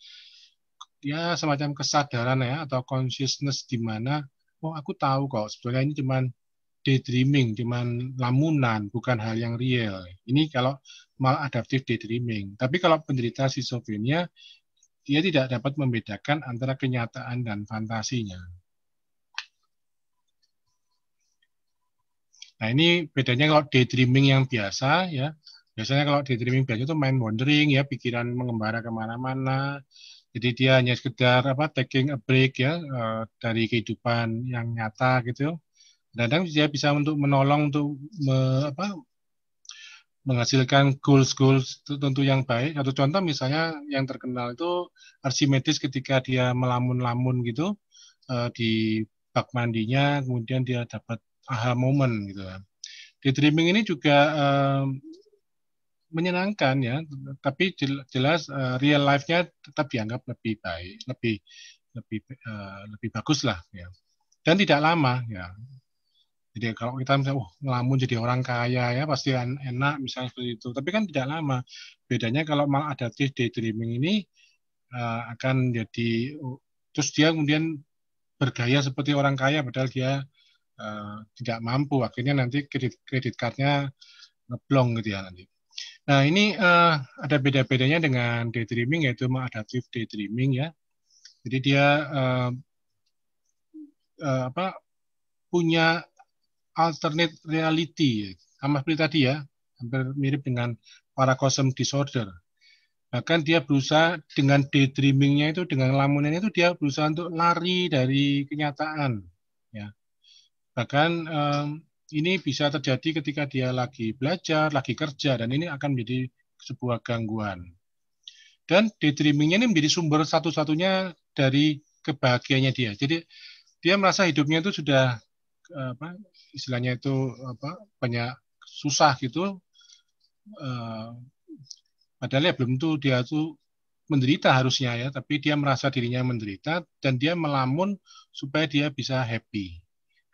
ya semacam kesadaran ya atau consciousness di mana aku tahu kok sebetulnya ini cuman daydreaming, cuman lamunan, bukan hal yang real. Ini kalau maladaptive daydreaming. Tapi kalau penderita schizophrenia, dia tidak dapat membedakan antara kenyataan dan fantasinya. Nah, ini bedanya kalau daydreaming yang biasa ya. Biasanya kalau daydreaming biasa itu mind wandering ya, pikiran mengembara kemana-mana. Jadi dia hanya sekedar taking a break ya dari kehidupan yang nyata gitu. Kadang dia bisa untuk menolong untuk menghasilkan goals-goals tentu yang baik. Satu contoh misalnya yang terkenal itu Archimedes ketika dia melamun-lamun gitu di bak mandinya, kemudian dia dapat aha moment gitu. Di dreaming ini juga menyenangkan ya, tapi jelas real life-nya tetap dianggap lebih baik, lebih bagus lah ya. Dan tidak lama ya. Jadi kalau kita misalnya ngelamun jadi orang kaya ya pasti enak misalnya seperti itu. Tapi kan tidak lama. Bedanya kalau maladaptive daydreaming ini akan jadi terus dia kemudian bergaya seperti orang kaya padahal dia tidak mampu. Akhirnya nanti kredit cardnya ngeblong gitu ya nanti. Nah ini ada beda-bedanya dengan daydreaming yaitu maladaptive daydreaming ya. Jadi dia punya alternate reality, sama seperti tadi ya, hampir mirip dengan paracosm disorder. Bahkan dia berusaha dengan daydreamingnya itu, dengan lamunannya itu dia berusaha untuk lari dari kenyataan. Ya. Bahkan ini bisa terjadi ketika dia lagi belajar, lagi kerja, dan ini akan menjadi sebuah gangguan. Dan daydreamingnya ini menjadi sumber satu-satunya dari kebahagiaannya dia. Jadi dia merasa hidupnya itu sudah istilahnya itu banyak susah gitu, padahal ya belum tentu dia tuh menderita harusnya ya, tapi dia merasa dirinya menderita dan dia melamun supaya dia bisa happy,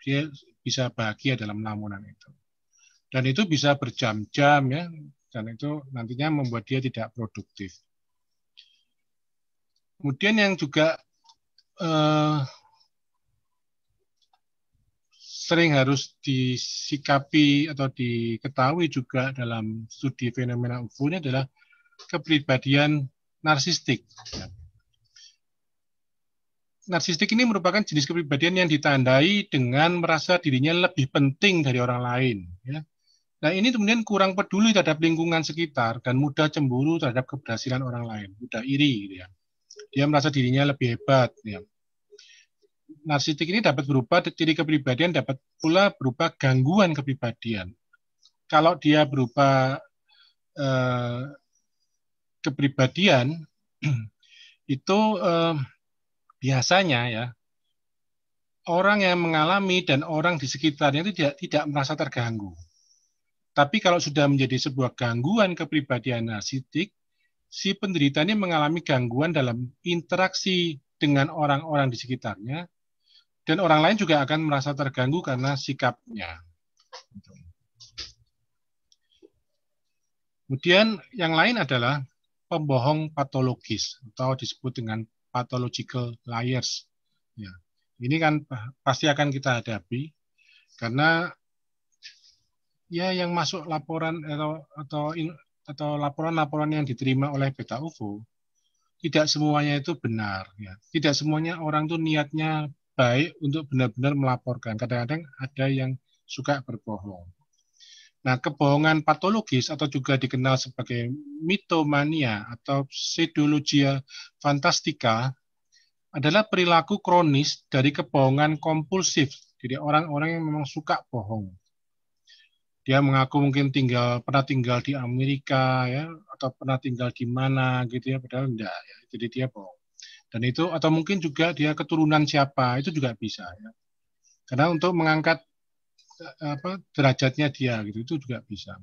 dia bisa bahagia dalam lamunan itu, dan itu bisa berjam-jam ya, dan itu nantinya membuat dia tidak produktif. Kemudian yang juga sering harus disikapi atau diketahui juga dalam studi fenomena UFO ini adalah kepribadian narsistik. Narsistik ini merupakan jenis kepribadian yang ditandai dengan merasa dirinya lebih penting dari orang lain. Ya. Nah, ini kemudian kurang peduli terhadap lingkungan sekitar dan mudah cemburu terhadap keberhasilan orang lain, mudah iri. Gitu ya. Dia merasa dirinya lebih hebat. Ya. Narsistik ini dapat berupa ciri kepribadian, dapat pula berupa gangguan kepribadian. Kalau dia berupa kepribadian, itu biasanya ya orang yang mengalami dan orang di sekitarnya itu tidak merasa terganggu. Tapi kalau sudah menjadi sebuah gangguan kepribadian narsistik, si penderita ini mengalami gangguan dalam interaksi dengan orang-orang di sekitarnya, dan orang lain juga akan merasa terganggu karena sikapnya. Kemudian yang lain adalah pembohong patologis atau disebut dengan pathological liars. Ya, ini kan pasti akan kita hadapi karena ya yang masuk laporan atau laporan-laporan yang diterima oleh Beta UFO tidak semuanya itu benar. Ya. Tidak semuanya orang tuh niatnya baik untuk benar-benar melaporkan. Kadang-kadang ada yang suka berbohong. Nah, kebohongan patologis atau juga dikenal sebagai mitomania atau pseudologia fantastica adalah perilaku kronis dari kebohongan kompulsif. Jadi orang-orang yang memang suka bohong. Dia mengaku mungkin pernah tinggal di Amerika ya atau pernah tinggal di mana gitu ya, padahal enggak ya. Jadi dia bohong. Dan itu atau mungkin juga dia keturunan siapa, itu juga bisa ya. Karena untuk mengangkat derajatnya dia gitu itu juga bisa.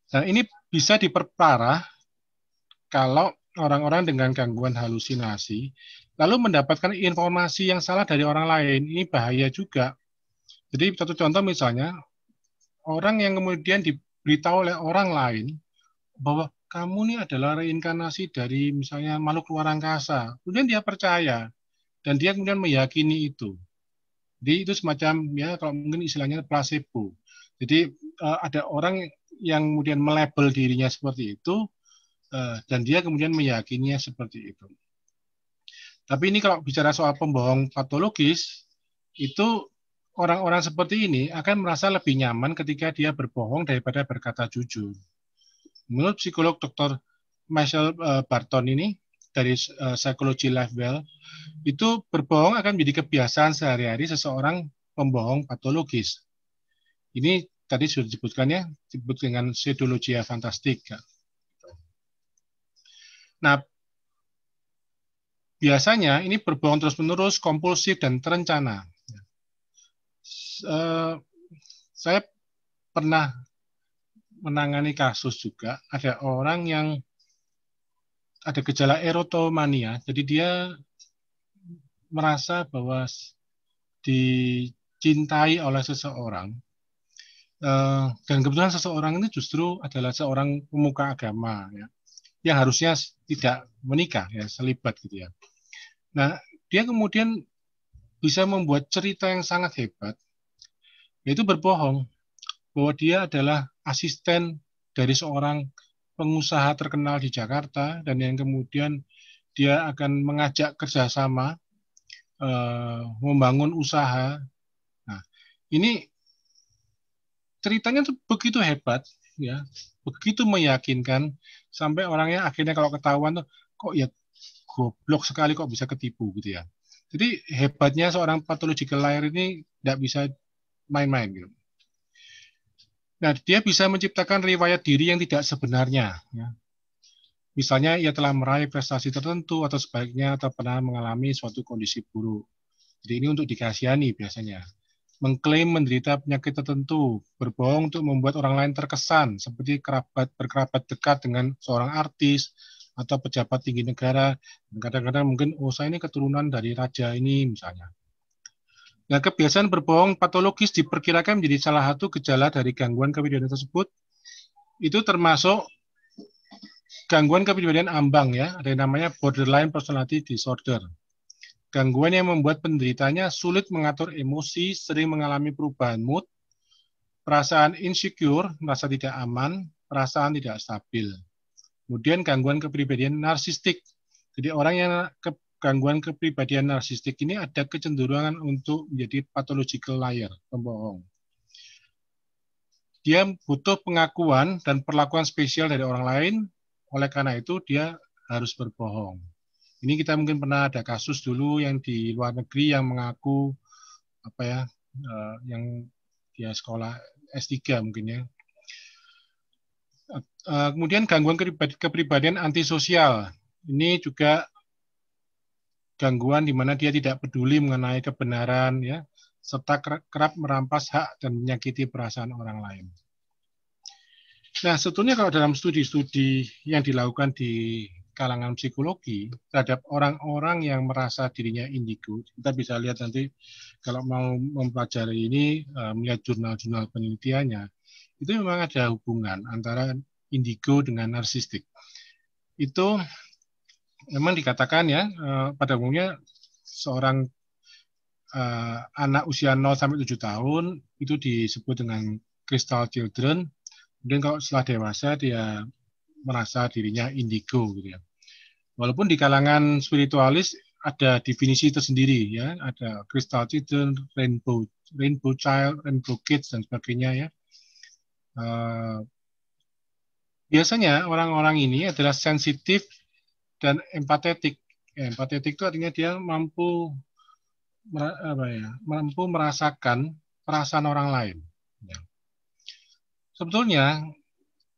Nah, ini bisa diperparah kalau orang-orang dengan gangguan halusinasi lalu mendapatkan informasi yang salah dari orang lain. Ini bahaya juga. Jadi satu contoh misalnya orang yang kemudian diberitahu oleh orang lain bahwa kamu ini adalah reinkarnasi dari misalnya makhluk luar angkasa. Kemudian dia percaya dan dia kemudian meyakini itu. Jadi itu semacam ya kalau mungkin istilahnya placebo. Jadi ada orang yang kemudian melabel dirinya seperti itu dan dia kemudian meyakininya seperti itu. Tapi ini kalau bicara soal pembohong patologis, itu orang-orang seperti ini akan merasa lebih nyaman ketika dia berbohong daripada berkata jujur. Menurut psikolog Dr. Michael Barton ini dari Psychology Life Well, itu berbohong akan menjadi kebiasaan sehari-hari seseorang pembohong patologis. Ini tadi sudah disebutkan ya, disebut dengan pseudologia fantastica. Nah, biasanya ini berbohong terus-menerus, kompulsif, dan terencana. Saya pernah menangani kasus juga, ada orang yang ada gejala erotomania, jadi dia merasa bahwa dicintai oleh seseorang, dan kebetulan seseorang ini justru adalah seorang pemuka agama, ya, yang harusnya tidak menikah, ya, selibat gitu ya. Nah, dia kemudian bisa membuat cerita yang sangat hebat, yaitu berbohong bahwa dia adalah asisten dari seorang pengusaha terkenal di Jakarta dan yang kemudian dia akan mengajak kerjasama membangun usaha. Nah, ini ceritanya tuh begitu hebat, ya, begitu meyakinkan sampai orangnya akhirnya kalau ketahuan tuh kok ya goblok sekali kok bisa ketipu gitu ya. Jadi hebatnya seorang pathological liar ini tidak bisa main-main gitu. Nah, dia bisa menciptakan riwayat diri yang tidak sebenarnya. Ya. Misalnya, ia telah meraih prestasi tertentu atau sebaliknya atau pernah mengalami suatu kondisi buruk. Jadi ini untuk dikasihani biasanya. Mengklaim menderita penyakit tertentu, berbohong untuk membuat orang lain terkesan, seperti berkerabat dekat dengan seorang artis atau pejabat tinggi negara. Kadang-kadang mungkin, oh saya ini keturunan dari raja ini misalnya. Nah, kebiasaan berbohong patologis diperkirakan menjadi salah satu gejala dari gangguan kepribadian tersebut. Itu termasuk gangguan kepribadian ambang ya, ada yang namanya borderline personality disorder. Gangguan yang membuat penderitanya sulit mengatur emosi, sering mengalami perubahan mood, perasaan insecure, merasa tidak aman, perasaan tidak stabil. Kemudian gangguan kepribadian narsistik. Jadi orang yang gangguan kepribadian narsistik ini ada kecenderungan untuk menjadi pathological liar, pembohong. Dia butuh pengakuan dan perlakuan spesial dari orang lain, oleh karena itu dia harus berbohong. Ini kita mungkin pernah ada kasus dulu yang di luar negeri yang mengaku yang dia sekolah S3 mungkin ya. Kemudian gangguan kepribadian antisosial. Ini juga gangguan di mana dia tidak peduli mengenai kebenaran ya, serta kerap merampas hak dan menyakiti perasaan orang lain. Nah, sebetulnya kalau dalam studi-studi yang dilakukan di kalangan psikologi terhadap orang-orang yang merasa dirinya indigo, kita bisa lihat nanti kalau mau mempelajari ini, melihat jurnal-jurnal penelitiannya, itu memang ada hubungan antara indigo dengan narsistik. Itu memang dikatakan ya, pada umumnya seorang anak usia 0 sampai 7 tahun itu disebut dengan crystal children. Kemudian kalau setelah dewasa dia merasa dirinya indigo gitu ya. Walaupun di kalangan spiritualis ada definisi tersendiri ya, ada crystal children, rainbow child, rainbow kids dan sebagainya ya. Biasanya orang-orang ini adalah sensitif dan empatetik. Ya, empatetik itu artinya dia mampu merasakan perasaan orang lain. Ya. Sebetulnya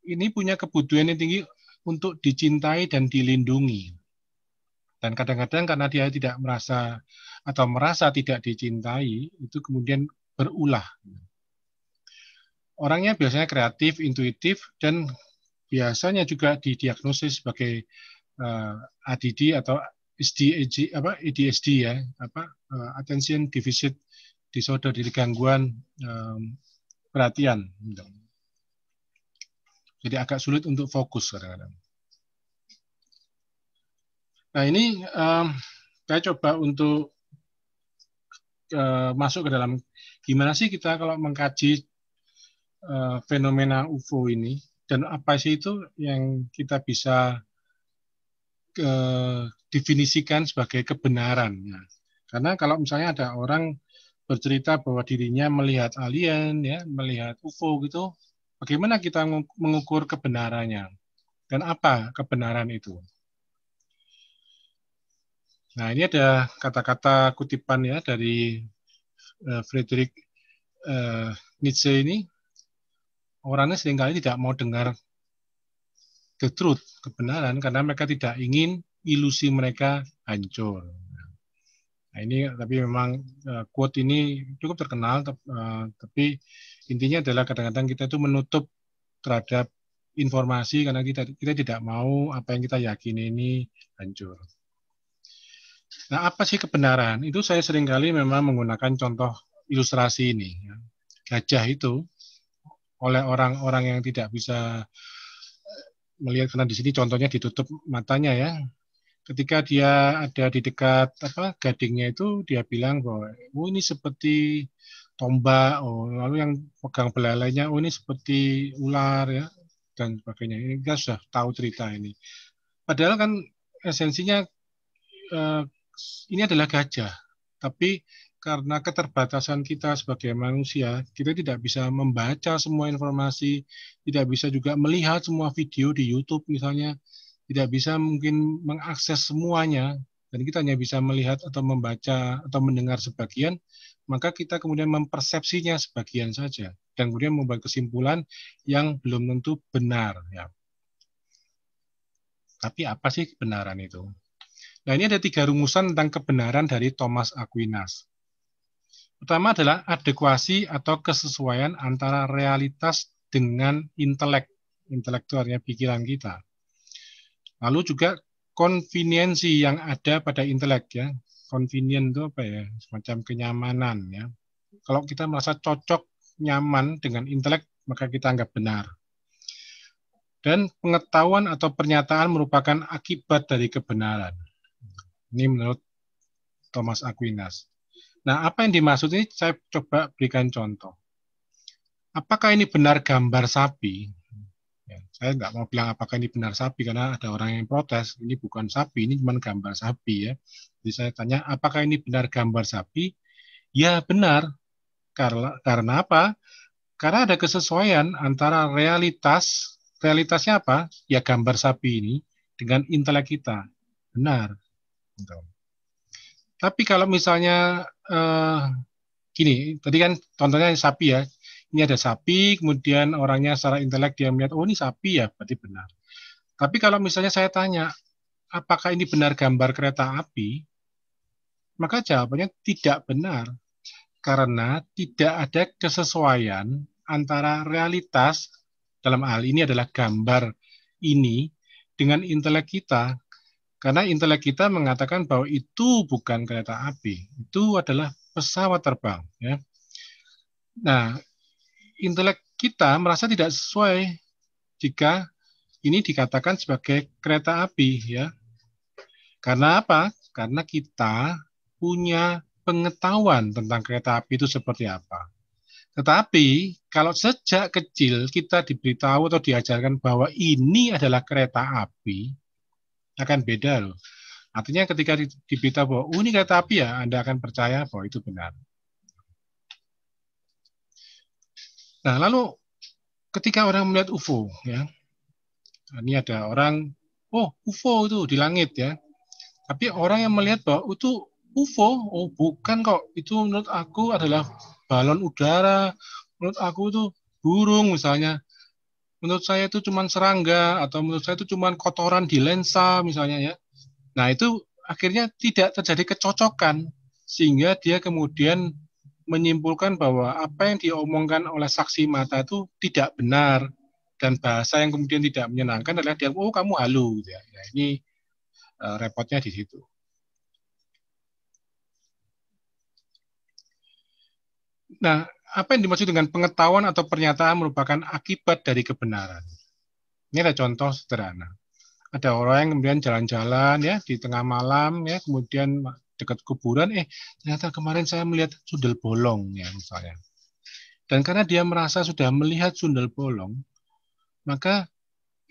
ini punya kebutuhan yang tinggi untuk dicintai dan dilindungi. Dan kadang-kadang karena dia tidak merasa atau merasa tidak dicintai, itu kemudian berulah. Orangnya biasanya kreatif, intuitif, dan biasanya juga didiagnosis sebagai ADD atau ADHD ya, attention deficit disorder, jadi gangguan perhatian. Jadi agak sulit untuk fokus kadang-kadang. Nah ini saya coba untuk masuk ke dalam gimana sih kita kalau mengkaji fenomena UFO ini dan apa sih itu yang kita bisa definisikan sebagai kebenaran. Nah, karena kalau misalnya ada orang bercerita bahwa dirinya melihat alien, ya, melihat UFO gitu, bagaimana kita mengukur kebenarannya dan apa kebenaran itu? Nah, ini ada kata-kata kutipan ya dari Friedrich Nietzsche ini. Orangnya seringkali tidak mau dengar the truth, kebenaran, karena mereka tidak ingin ilusi mereka hancur. Nah, ini tapi memang quote ini cukup terkenal, tapi intinya adalah kadang-kadang kita itu menutup terhadap informasi karena kita tidak mau apa yang kita yakini ini hancur. Nah, apa sih kebenaran? Itu saya seringkali memang menggunakan contoh ilustrasi ini. Gajah itu oleh orang-orang yang tidak bisa melihat, karena di sini contohnya ditutup matanya ya. Ketika dia ada di dekat gadingnya itu, dia bilang bahwa oh ini seperti tombak, oh lalu yang pegang belalainya, oh ini seperti ular ya dan sebagainya. Ini kita sudah tahu cerita ini. Padahal kan esensinya ini adalah gajah, tapi karena keterbatasan kita sebagai manusia, kita tidak bisa membaca semua informasi, tidak bisa juga melihat semua video di YouTube misalnya, tidak bisa mungkin mengakses semuanya, dan kita hanya bisa melihat atau membaca atau mendengar sebagian, maka kita kemudian mempersepsinya sebagian saja, dan kemudian membuat kesimpulan yang belum tentu benar. Ya. Tapi apa sih kebenaran itu? Nah, ini ada 3 rumusan tentang kebenaran dari Thomas Aquinas. Pertama adalah adekuasi atau kesesuaian antara realitas dengan intelek. Intelek itu artinya pikiran kita. Lalu juga konveniensi yang ada pada intelek ya. Convenient itu apa ya? Semacam kenyamanan ya. Kalau kita merasa cocok, nyaman dengan intelek, maka kita anggap benar. Dan pengetahuan atau pernyataan merupakan akibat dari kebenaran. Ini menurut Thomas Aquinas. Nah, apa yang dimaksud ini saya coba berikan contoh. Apakah ini benar gambar sapi? Ya, saya nggak mau bilang apakah ini benar sapi, karena ada orang yang protes, ini bukan sapi, ini cuma gambar sapi ya. Jadi saya tanya, apakah ini benar gambar sapi? Ya benar, karena apa? Karena ada kesesuaian antara realitasnya apa? Ya gambar sapi ini, dengan intelek kita. Benar. Tapi kalau misalnya gini, tadi kan contohnya sapi ya. Ini ada sapi, kemudian orangnya secara intelek dia melihat, oh ini sapi ya, berarti benar. Tapi kalau misalnya saya tanya, apakah ini benar gambar kereta api? Maka jawabannya tidak benar. Karena tidak ada kesesuaian antara realitas, dalam hal ini adalah gambar ini, dengan intelek kita. Karena intelek kita mengatakan bahwa itu bukan kereta api, itu adalah pesawat terbang. Ya. Nah, intelek kita merasa tidak sesuai jika ini dikatakan sebagai kereta api, ya. Karena apa? Karena kita punya pengetahuan tentang kereta api itu seperti apa. Tetapi kalau sejak kecil kita diberitahu atau diajarkan bahwa ini adalah kereta api, akan beda loh. Artinya ketika diberitahu bahwa ini kereta api ya, Anda akan percaya bahwa itu benar. Nah, lalu ketika orang melihat UFO, ya, ini ada orang, oh UFO itu di langit ya. Tapi orang yang melihat bahwa itu UFO, oh bukan kok, itu menurut aku adalah balon udara, menurut aku itu burung misalnya, menurut saya itu cuma serangga, atau menurut saya itu cuma kotoran di lensa misalnya ya. Nah itu akhirnya tidak terjadi kecocokan, sehingga dia kemudian menyimpulkan bahwa apa yang diomongkan oleh saksi mata itu tidak benar, dan bahasa yang kemudian tidak menyenangkan adalah dia, oh kamu halu, ya. Ya, ini repotnya di situ. Nah, apa yang dimaksud dengan pengetahuan atau pernyataan merupakan akibat dari kebenaran? Ini ada contoh sederhana. Ada orang yang kemudian jalan-jalan ya di tengah malam ya, kemudian dekat kuburan, ternyata kemarin saya melihat sundel bolong ya misalnya. Dan karena dia merasa sudah melihat sundel bolong, maka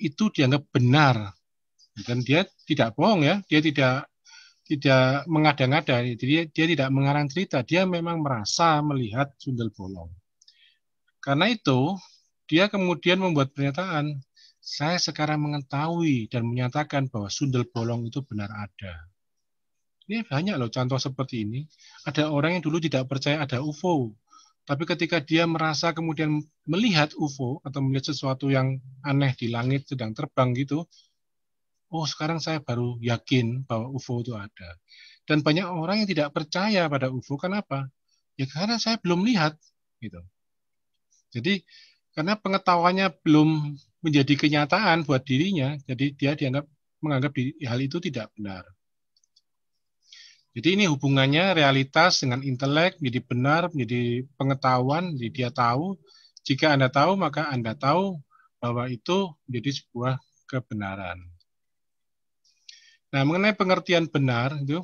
itu dianggap benar. Dan dia tidak bohong ya, dia tidak mengada-ngada, jadi dia tidak mengarang cerita, dia memang merasa melihat sundel bolong. Karena itu, dia kemudian membuat pernyataan, saya sekarang mengetahui dan menyatakan bahwa sundel bolong itu benar ada. Ini banyak loh contoh seperti ini. Ada orang yang dulu tidak percaya ada UFO, tapi ketika dia merasa kemudian melihat UFO atau melihat sesuatu yang aneh di langit sedang terbang gitu, oh sekarang saya baru yakin bahwa UFO itu ada. Dan banyak orang yang tidak percaya pada UFO, kenapa? Ya karena saya belum lihat, gitu. Jadi karena pengetahuannya belum menjadi kenyataan buat dirinya, jadi dia menganggap hal itu tidak benar. Jadi ini hubungannya realitas dengan intelek menjadi benar, menjadi pengetahuan, jadi dia tahu. Jika Anda tahu, maka Anda tahu bahwa itu menjadi sebuah kebenaran. Nah, mengenai pengertian benar itu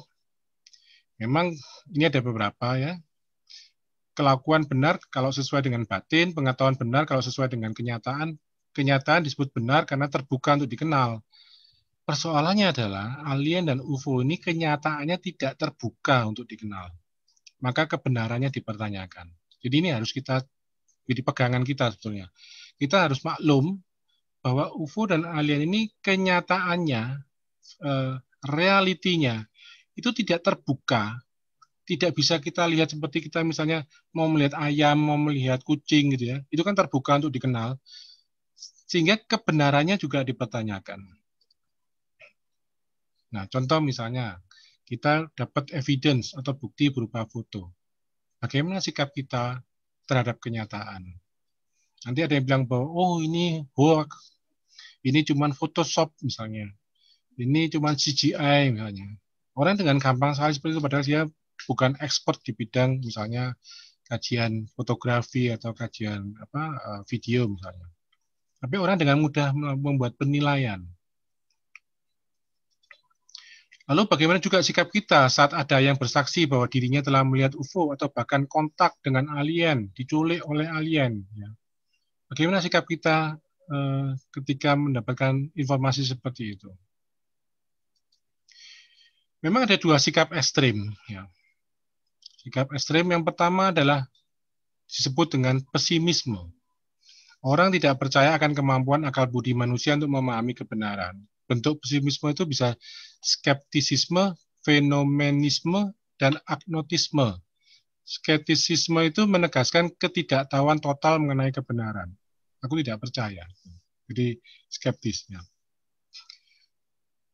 memang ini ada beberapa ya. Kelakuan benar kalau sesuai dengan batin, pengetahuan benar kalau sesuai dengan kenyataan. Kenyataan disebut benar karena terbuka untuk dikenal. Persoalannya adalah alien dan UFO ini kenyataannya tidak terbuka untuk dikenal. Maka kebenarannya dipertanyakan. Jadi ini harus jadi pegangan kita sebetulnya. Kita harus maklum bahwa UFO dan alien ini kenyataannya, realitinya, itu tidak terbuka. Tidak bisa kita lihat seperti kita misalnya mau melihat ayam, mau melihat kucing gitu ya. Itu kan terbuka untuk dikenal. Sehingga kebenarannya juga dipertanyakan. Nah, contoh misalnya, kita dapat evidence atau bukti berupa foto. Bagaimana sikap kita terhadap kenyataan? Nanti ada yang bilang bahwa, oh ini hoax, ini cuma Photoshop misalnya, ini cuma CGI misalnya. Orang dengan gampang sekali seperti itu, padahal dia bukan expert di bidang misalnya kajian fotografi atau kajian video misalnya. Tapi orang dengan mudah membuat penilaian. Lalu bagaimana juga sikap kita saat ada yang bersaksi bahwa dirinya telah melihat UFO atau bahkan kontak dengan alien, diculik oleh alien. Ya. Bagaimana sikap kita ketika mendapatkan informasi seperti itu? Memang ada dua sikap ekstrim. Ya. Sikap ekstrim yang pertama adalah disebut dengan pesimisme. Orang tidak percaya akan kemampuan akal budi manusia untuk memahami kebenaran. Bentuk pesimisme itu bisa skeptisisme, fenomenisme, dan agnotisme. Skeptisisme itu menegaskan ketidaktahuan total mengenai kebenaran. Aku tidak percaya. Jadi skeptisnya.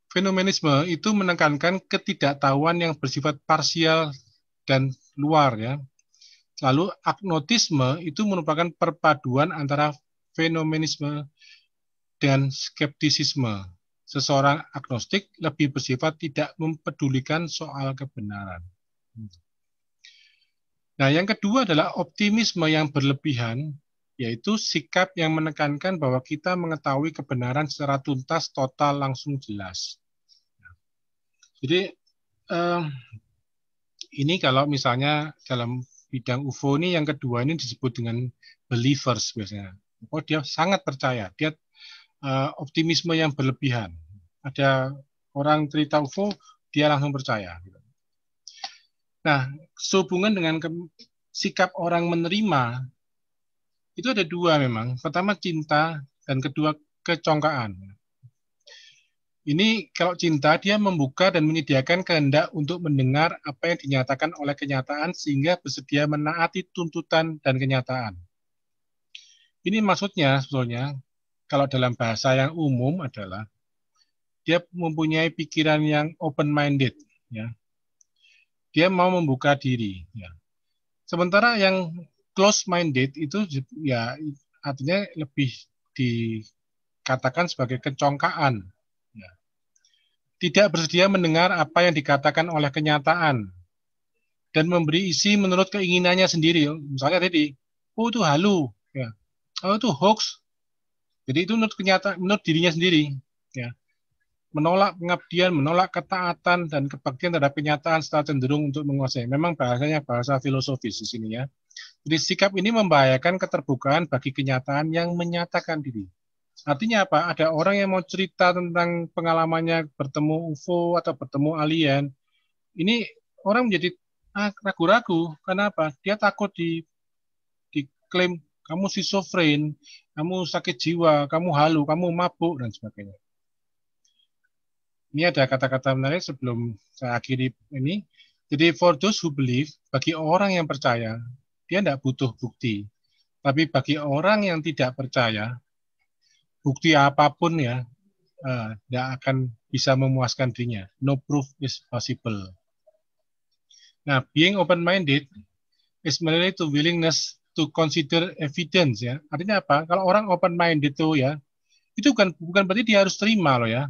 Fenomenisme itu menekankan ketidaktahuan yang bersifat parsial dan luar, ya. Lalu agnotisme itu merupakan perpaduan antara fenomenisme dan skeptisisme. Seseorang agnostik lebih bersifat tidak mempedulikan soal kebenaran. Nah, yang kedua adalah optimisme yang berlebihan, yaitu sikap yang menekankan bahwa kita mengetahui kebenaran secara tuntas, total, langsung jelas. Jadi, ini kalau misalnya dalam bidang UFO ini yang kedua ini disebut dengan believers biasanya. Oh, dia sangat percaya, dia optimisme yang berlebihan. Ada orang cerita UFO, dia langsung percaya. Nah, sehubungan dengan sikap orang menerima, itu ada dua memang. Pertama cinta, dan kedua kecongkaan. Ini kalau cinta, dia membuka dan menyediakan kehendak untuk mendengar apa yang dinyatakan oleh kenyataan sehingga bersedia menaati tuntutan dan kenyataan. Ini maksudnya sebetulnya, kalau dalam bahasa yang umum adalah, dia mempunyai pikiran yang open-minded. Ya. Dia mau membuka diri. Ya. Sementara yang close-minded itu ya artinya lebih dikatakan sebagai kecongkaan. Tidak bersedia mendengar apa yang dikatakan oleh kenyataan dan memberi isi menurut keinginannya sendiri. Misalnya tadi, oh itu halu, ya. Oh itu hoax. Jadi itu menurut kenyataan, menurut dirinya sendiri, ya. Menolak pengabdian, menolak ketaatan dan kebaktian terhadap kenyataan setelah cenderung untuk menguasai. Memang bahasanya bahasa filosofis di sini, ya. Jadi sikap ini membahayakan keterbukaan bagi kenyataan yang menyatakan diri. Artinya apa? Ada orang yang mau cerita tentang pengalamannya bertemu UFO atau bertemu alien. Ini orang menjadi ragu-ragu. Kenapa? Dia takut diklaim kamu schizofren, kamu sakit jiwa, kamu halu, kamu mabuk, dan sebagainya. Ini ada kata-kata menarik sebelum saya akhiri ini. Jadi for those who believe, bagi orang yang percaya, dia tidak butuh bukti. Tapi bagi orang yang tidak percaya, bukti apapun ya, tidak akan bisa memuaskan dirinya. No proof is possible. Nah, being open-minded is merely to willingness to consider evidence ya. Artinya apa? Kalau orang open-minded itu ya, itu bukan berarti dia harus terima loh ya.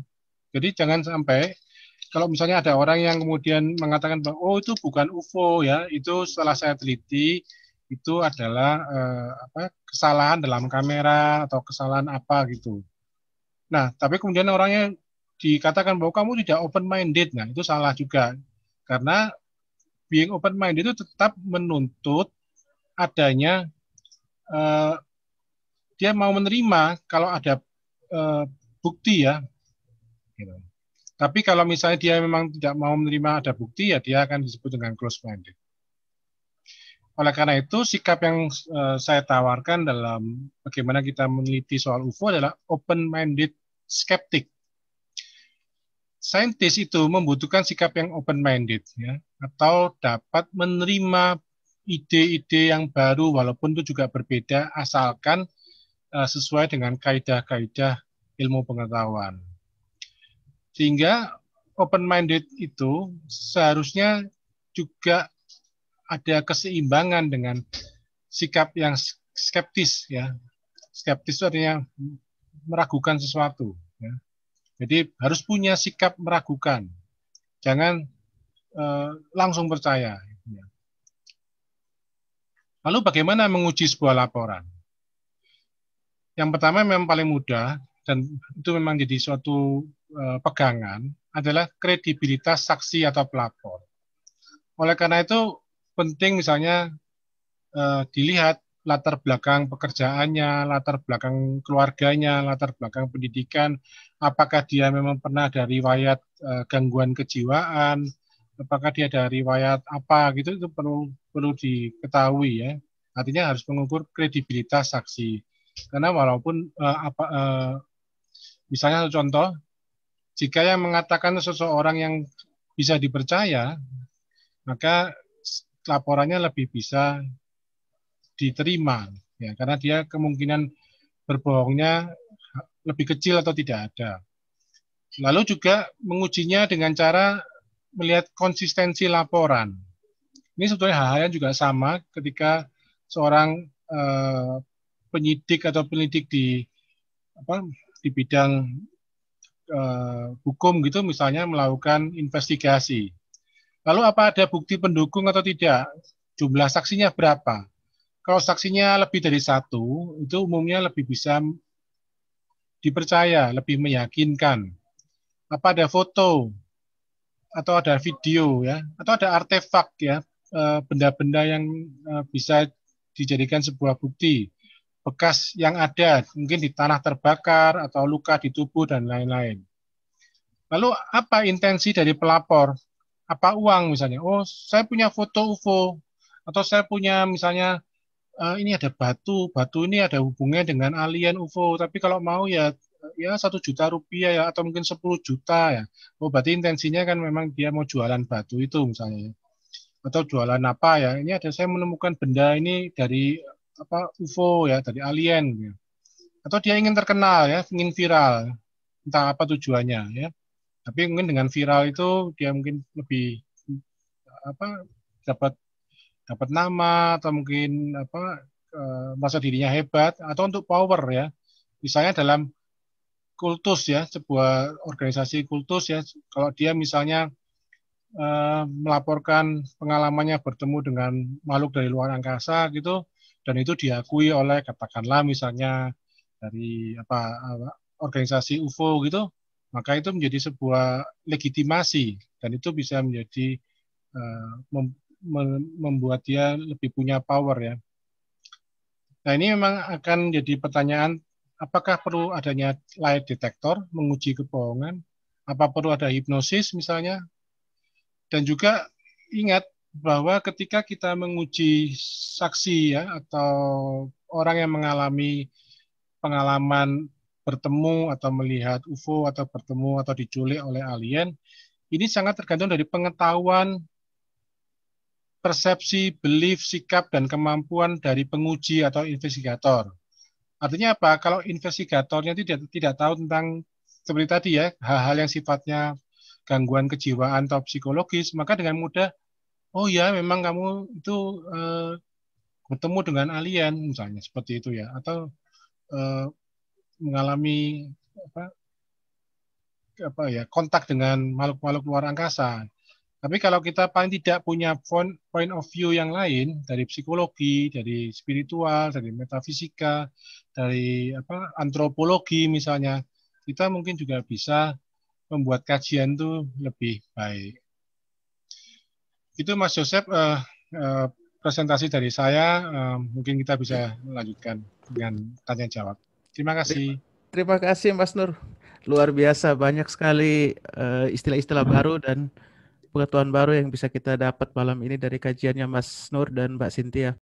Jadi jangan sampai kalau misalnya ada orang yang kemudian mengatakan bahwa oh itu bukan UFO ya, itu setelah saya teliti itu adalah kesalahan dalam kamera atau kesalahan apa gitu. Nah, tapi kemudian orangnya dikatakan bahwa kamu tidak open-minded. Nah, itu salah juga. Karena being open-minded itu tetap menuntut adanya, dia mau menerima kalau ada bukti ya. Gitu. Tapi kalau misalnya dia memang tidak mau menerima ada bukti, ya dia akan disebut dengan close-minded. Oleh karena itu, sikap yang saya tawarkan dalam bagaimana kita meneliti soal UFO adalah open-minded skeptik. Saintis itu membutuhkan sikap yang open-minded, ya, atau dapat menerima ide-ide yang baru walaupun itu juga berbeda asalkan sesuai dengan kaidah-kaidah ilmu pengetahuan. Sehingga open-minded itu seharusnya juga ada keseimbangan dengan sikap yang skeptis, ya. Skeptis itu artinya meragukan sesuatu, ya. Jadi harus punya sikap meragukan, jangan langsung percaya. Lalu bagaimana menguji sebuah laporan? Yang pertama memang paling mudah dan itu memang jadi suatu pegangan adalah kredibilitas saksi atau pelapor. Oleh karena itu penting misalnya dilihat latar belakang pekerjaannya, latar belakang keluarganya, latar belakang pendidikan, apakah dia memang pernah ada riwayat gangguan kejiwaan, apakah dia ada riwayat apa gitu, itu perlu diketahui ya. Artinya harus mengukur kredibilitas saksi. Karena walaupun misalnya contoh, jika yang mengatakan seseorang yang bisa dipercaya, maka laporannya lebih bisa diterima, ya, karena dia kemungkinan berbohongnya lebih kecil atau tidak ada. Lalu juga mengujinya dengan cara melihat konsistensi laporan. Ini sebetulnya hal-hal yang juga sama ketika seorang penyidik atau penyidik di bidang hukum gitu misalnya melakukan investigasi. Lalu apa ada bukti pendukung atau tidak? Jumlah saksinya berapa? Kalau saksinya lebih dari satu, itu umumnya lebih bisa dipercaya, lebih meyakinkan. Apa ada foto atau ada video ya, atau ada artefak ya, benda-benda yang bisa dijadikan sebuah bukti, bekas yang ada mungkin di tanah terbakar atau luka di tubuh dan lain-lain. Lalu apa intensi dari pelapor? Apa uang misalnya? Oh, saya punya foto UFO atau saya punya misalnya ini ada batu ini ada hubungannya dengan alien UFO, tapi kalau mau ya 1 juta rupiah ya atau mungkin 10 juta ya. Oh, berarti intensinya kan memang dia mau jualan batu itu misalnya, atau jualan apa ya? Ini ada saya menemukan benda ini dari apa UFO ya, dari alien ya. Atau dia ingin terkenal ya, ingin viral, entah apa tujuannya ya. Tapi mungkin dengan viral itu dia mungkin lebih apa dapat dapat nama atau mungkin merasa dirinya hebat atau untuk power ya. Misalnya dalam kultus ya, sebuah organisasi kultus ya, kalau dia misalnya melaporkan pengalamannya bertemu dengan makhluk dari luar angkasa gitu, dan itu diakui oleh katakanlah misalnya dari organisasi UFO gitu, maka itu menjadi sebuah legitimasi dan itu bisa menjadi membuat dia lebih punya power ya. Nah ini memang akan jadi pertanyaan, apakah perlu adanya lie detector menguji kebohongan? Apa perlu ada hipnosis misalnya? Dan juga ingat bahwa ketika kita menguji saksi ya atau orang yang mengalami pengalaman bertemu atau melihat UFO atau bertemu atau diculik oleh alien, ini sangat tergantung dari pengetahuan, persepsi, belief, sikap, dan kemampuan dari penguji atau investigator. Artinya apa? Kalau investigatornya tidak tahu tentang seperti tadi ya, hal-hal yang sifatnya gangguan kejiwaan atau psikologis, maka dengan mudah, oh ya memang kamu itu bertemu dengan alien misalnya seperti itu ya, atau mengalami kontak dengan makhluk-makhluk luar angkasa. Tapi kalau kita paling tidak punya point of view yang lain dari psikologi, dari spiritual, dari metafisika, dari antropologi misalnya, kita mungkin juga bisa membuat kajian itu lebih baik. Itu Mas Joseph presentasi dari saya. Mungkin kita bisa melanjutkan dengan tanya jawab. Terima kasih. Terima kasih Mas Nur. Luar biasa banyak sekali istilah-istilah baru dan pengetahuan baru yang bisa kita dapat malam ini dari kajiannya Mas Nur dan Mbak Cynthia.